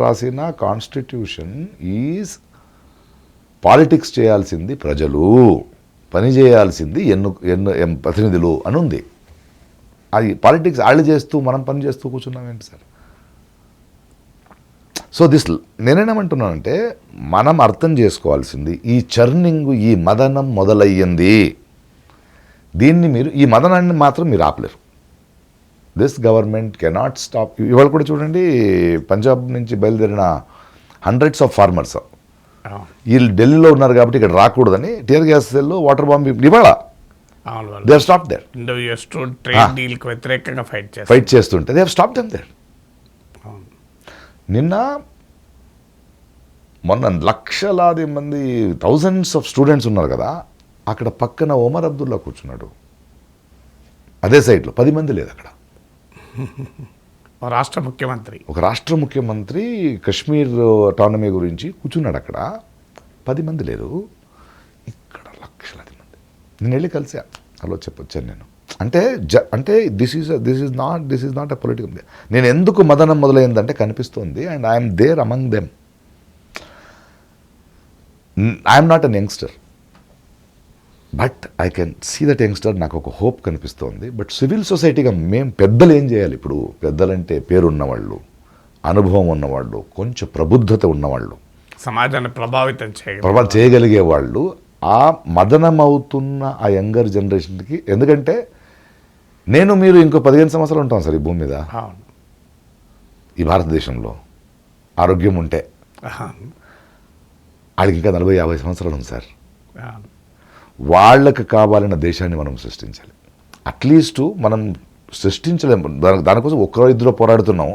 రాసిన కాన్స్టిట్యూషన్ ఈజ్ పాలిటిక్స్ చేయాల్సింది ప్రజలు, పని చేయాల్సింది ప్రతినిధులు అని ఉంది. అది పాలిటిక్స్ వాళ్ళు చేస్తూ మనం పని చేస్తూ కూర్చున్నాం ఏంటి సార్? సో నేనేమంటున్నానంటే మనం అర్థం చేసుకోవాల్సింది ఈ చర్నింగ్, ఈ మదనం మొదలయ్యింది. దీన్ని మీరు ఈ మదనాన్ని మాత్రం మీరు ఆపలేరు. This government cannot stop. ఇవాళ కూడా చూడండి, పంజాబ్ నుంచి బయలుదేరిన హండ్రెడ్స్ ఆఫ్ ఫార్మర్స్ వీళ్ళు ఢిల్లీలో ఉన్నారు కాబట్టి ఇక్కడ రాకూడదని టియర్ గ్యాస్ సెల్లో వాటర్ బాంబ్ ఇవాళ దే హావ్ స్టాప్ దేర్. వ్యతిరేకంగా ఫైట్ చేస్తుంటే they have stop them there. నిన్న మొన్న లక్షలాది మంది, థౌజండ్స్ ఆఫ్ స్టూడెంట్స్ ఉన్నారు కదా, అక్కడ పక్కన ఒమర్ అబ్దుల్లా కూర్చున్నాడు. అదే సైట్లో 10 మంది లేదు అక్కడ. ఒక రాష్ట్ర ముఖ్యమంత్రి కశ్మీర్ అటానమీ గురించి కూర్చున్నాడు అక్కడ, 10 మంది లేరు. ఇక్కడ లక్షలాది మంది. నేను వెళ్ళి కలిసా, అలా చెప్పొచ్చాను నేను. అంటే this is not a political. నేను ఎందుకు మదనం మొదలైందంటే కనిపిస్తుంది, and I'm there among them. I'm not an youngster, but I can see that youngster. నాకు ఒక హోప్ కనిపిస్తోంది. బట్ సివిల్ సొసైటీగా మేము పెద్దలు ఏం చేయాలి ఇప్పుడు? పెద్దలంటే పేరున్నవాళ్ళు, అనుభవం ఉన్నవాళ్ళు, కొంచెం ప్రబుద్ధత ఉన్నవాళ్ళు, సమాజాన్ని ప్రభావితం చేయగలిగే వాళ్ళు ఆ మదనమవుతున్న ఆ యంగర్ జనరేషన్కి. ఎందుకంటే మీరు ఇంకో 15 సంవత్సరాలు ఉంటాం సార్ ఈ భూమి మీద, ఈ భారతదేశంలో ఆరోగ్యం ఉంటే. వాళ్ళకి ఇంకా 40-50 సంవత్సరాలు ఉంది సార్. వాళ్ళకి కావాలన్న దేశాన్ని మనం సృష్టించాలి. అట్లీస్ట్ మనం సృష్టించలేము, దానికోసం ఒక్కరో ఇద్దరు పోరాడుతున్నాం.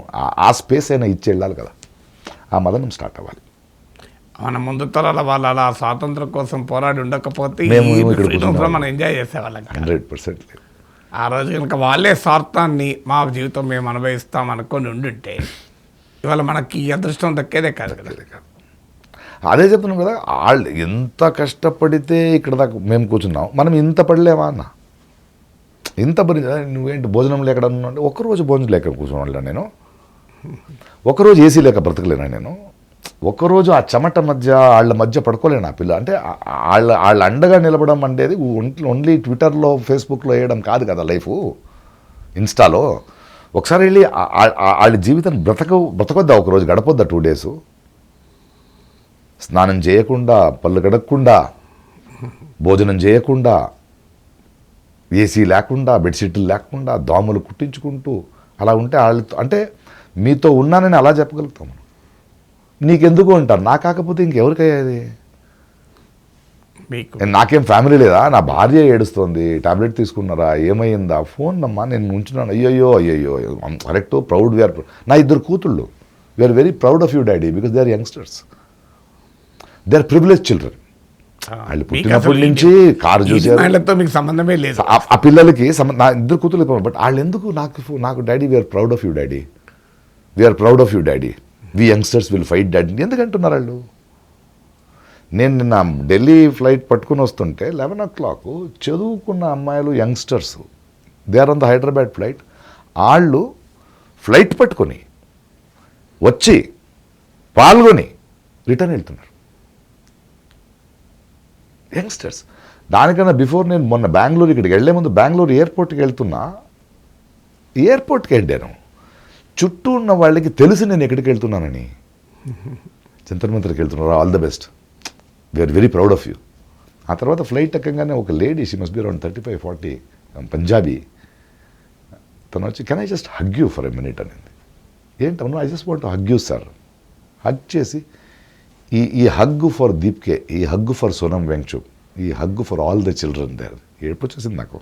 ఆ స్పేస్ అయినా ఇచ్చి వెళ్ళాలి కదా, ఆ మదనం స్టార్ట్ అవ్వాలి. మన ముందు తరాల వాళ్ళు అలా స్వాతంత్రం కోసం పోరాడి ఉండకపోతే మనం ఎంజాయ్ చేసేవాళ్ళం 100%. ఆ రోజు కనుక వాళ్ళే స్వార్థాన్ని మా జీవితం మేము అనుభవిస్తాం అనుకొని ఉండుంటే ఇవాళ మనకి ఈ అదృష్టం దక్కేదే కాదు కదా. అదే చెప్తున్నాం కదా, వాళ్ళు ఎంత కష్టపడితే ఇక్కడ దాకా మేము కూర్చున్నాం, మనం ఇంత పడలేమా అన్న. ఇంత పడి నువ్వేంటి భోజనం లేక అంటే ఒక్కరోజు భోజనం లేక కూర్చున్నాను నేను, ఒకరోజు ఏసీ లేక బ్రతకలేనా నేను, ఒక్కరోజు ఆ చెమట మధ్య వాళ్ళ మధ్య పడుకోలేను ఆ పిల్ల. అంటే వాళ్ళ అండగా నిలబడడం అనేది ఓన్లీ ట్విట్టర్లో ఫేస్బుక్లో వేయడం కాదు కదా లైఫ్, ఇన్స్టాలో. ఒకసారి వెళ్ళి వాళ్ళ జీవితం బ్రతకొద్దా, ఒకరోజు గడపొద్దా, 2 days స్నానం చేయకుండా, పళ్ళు గడగకుండా, భోజనం చేయకుండా, ఏసీ లేకుండా, బెడ్షీట్లు లేకుండా, దోమలు కుట్టించుకుంటూ అలా ఉంటే వాళ్ళతో అంటే మీతో ఉన్నానని అలా చెప్పగలుగుతాము. నీకెందుకు అంటారు, నా కాకపోతే ఇంకెవరికయ్యేది? నాకేం ఫ్యామిలీ లేదా, నా భార్య ఏడుస్తోంది, టాబ్లెట్ తీసుకున్నారా, ఏమైందా, ఫోన్ అమ్మా నేను ఉంచున్నాను, అయ్యయ్యో కరెక్ట్, ప్రౌడ్. నా 2 కూతుళ్ళు, we're very proud of you daddy, because they are youngsters, they are privilege children. వాళ్ళు పుట్టినప్పటి నుంచి కారు చూసారు, మీకు సంబంధమే లేదు. ఆ పిల్లలకి నా 2 కూతురు. బట్ వాళ్ళు ఎందుకు నాకు daddy we are proud of you daddy, we are proud of you daddy, we youngsters will fight dad. ఎందుకంటున్నారు వాళ్ళు? నేను నిన్న ఢిల్లీ ఫ్లైట్ పట్టుకుని వస్తుంటే 11 o'clock చదువుకున్న అమ్మాయిలు youngsters, they are on the Hyderabad flight, వాళ్ళు ఫ్లైట్ పట్టుకొని వచ్చి పాల్గొని రిటర్న్ వెళ్తున్నారు యంగ్స్టర్స్. దానికన్నా బిఫోర్ నేను మొన్న బెంగళూరు, ఇక్కడికి వెళ్లే ముందు బెంగళూరు ఎయిర్పోర్ట్కి వెళ్తున్నా, ఎయిర్పోర్ట్కి వెళ్ళాను, చుట్టూ ఉన్న వాళ్ళకి తెలుసు నేను ఎక్కడికి వెళ్తున్నానని. జంతర్ మంతర్కి వెళ్తున్నారు, all the best, we're very proud of you. ఆ తర్వాత ఫ్లైట్ ఎక్కగానే ఒక lady, she must be around 35-40, Punjabi, తను వచ్చి can I just hug you for a minute అనింది. ఏంటన్నా, I just want hug you sir. Hug చేసి ఈ హగ్ ఫర్ దీప్కే, ఈ హగ్ ఫర్ సోనం వెంకచూప్, ఈ hug for all the children there. ఏడుపు వచ్చేసింది నాకు.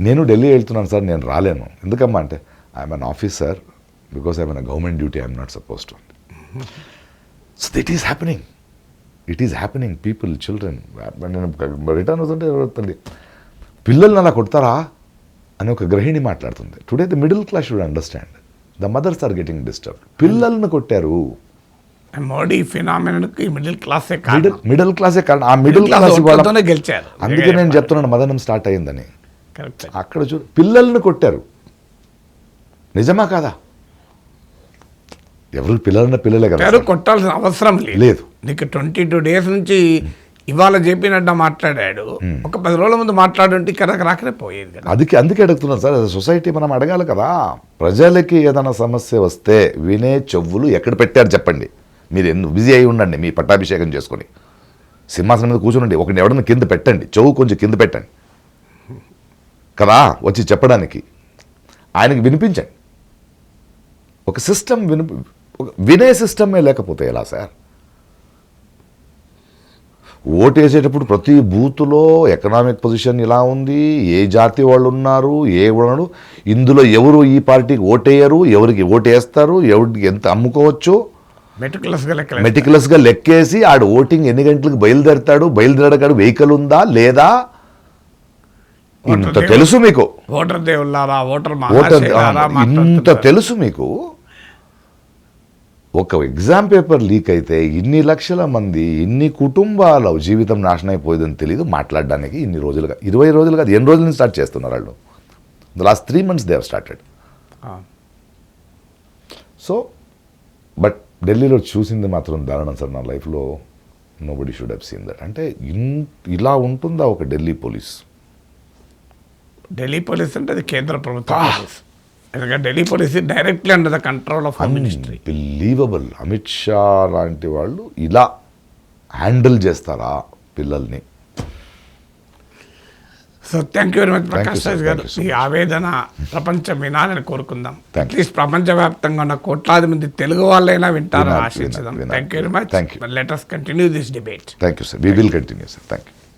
నేను ఢిల్లీ వెళ్తున్నాను సార్, నేను రాలేను. ఎందుకమ్మా అంటే, I'm an officer, because I'm in government duty, I'm not suppose to. So that is happening, it is happening. People, children. నేను రిటర్న్ అవుతుంటే ఎవరుతుంది, పిల్లల్ని అలా కొడతారా అని ఒక గృహిణి మాట్లాడుతుంది. Today the middle class should understand, the mothers are getting disturb. పిల్లల్ని కొట్టారు. మోడీ ఫినామినాకి మిడిల్ క్లాసే మిడిల్ క్లాసే కారణం. ఆ మిడిల్ క్లాస్ క్లాస్ గెలిచారు. అందుకే నేను చెప్తున్నాను మదనం స్టార్ట్ అయ్యిందని. కరెక్ట్. అక్కడ పిల్లల్ని కొట్టారు. నిజమా కాదా? ఎవరు పిల్లలన్న పిల్లలే కదా, కొట్టాల్సిన అవసరం లేదు. నీకు 22 days నుంచి ఇవాళ చెప్పినట్టు మాట్లాడాడు, ఒక 10 రోజుల ముందు మాట్లాడుంటే ఇక్కడ రాకనే పోయేది కదా. అందుకే అడుగుతున్నాను సార్, సొసైటీ మనం అడగాలి కదా. ప్రజలకి ఏదైనా సమస్య వస్తే వినే చెవులు ఎక్కడ పెట్టారు చెప్పండి. మీరు ఎందుకు బిజీ అయి ఉండండి, మీ పట్టాభిషేకం చేసుకొని సింహాసనం మీద కూర్చునండి, ఒకటి ఎవడన్నా కింద పెట్టండి, చెవు కొంచెం కింద పెట్టండి కదా, వచ్చి చెప్పడానికి. ఆయనకి వినిపించండి. ఒక సిస్టమ్ వినే సిస్టమే లేకపోతే ఎలా సార్? ఓటు వేసేటప్పుడు ప్రతి బూత్లో ఎకనామిక్ పొజిషన్ ఇలా ఉంది, ఏ జాతి వాళ్ళు ఉన్నారు, ఏ ఉన్నారు, ఇందులో ఎవరు ఈ పార్టీకి ఓటేయరు, ఎవరికి ఓటేస్తారు, ఎవరికి ఎంత అమ్ముకోవచ్చు, మెటికులస్గా లెక్కేసి ఆడు ఓటింగ్ ఎన్ని గంటలకు బయలుదేరతాడు, బయలుదేరగాడు వెహికల్ ఉందా లేదా, ఇంత తెలుసు మీకు. ఇంత తెలుసు మీకు. ఒక ఎగ్జామ్ పేపర్ లీక్ అయితే ఇన్ని లక్షల మంది, ఇన్ని కుటుంబాల జీవితం నాశనం అయిపోయిందని తెలియదు. మాట్లాడడానికి ఇన్ని రోజులుగా, 20 రోజులు కాదు, ఎన్ని రోజుల నుంచి స్టార్ట్ చేస్తున్నారు వాళ్ళు. The last 3 months they have started. So but ఢిల్లీలో చూసింది మాత్రం దారుణం సార్. నా లైఫ్లో nobody should have seen that. అంటే ఇలా ఉంటుందా ఒక ఢిల్లీ పోలీస్? ఢిల్లీ పోలీస్ అంటే అది కేంద్ర ప్రభుత్వ పోలీస్. ఎందుకంటే Delhi police directly under the control of home ministry. Believable. Amit Shah లాంటి వాళ్ళు ఇలా హ్యాండిల్ చేస్తారా పిల్లల్ని? So thank you very much Prakash Raj గారు. ఈ ఆవేదన ప్రపంచం వినాలని కోరుకుందాం. అట్లీస్ట్ ప్రపంచవ్యాప్తంగా ఉన్న కోట్లాది మంది తెలుగు వాళ్ళైనా వింటారని ఆశించుదాం. Thank you very much. Let us continue this debate. Thank you, sir. We will continue, sir. Thank you.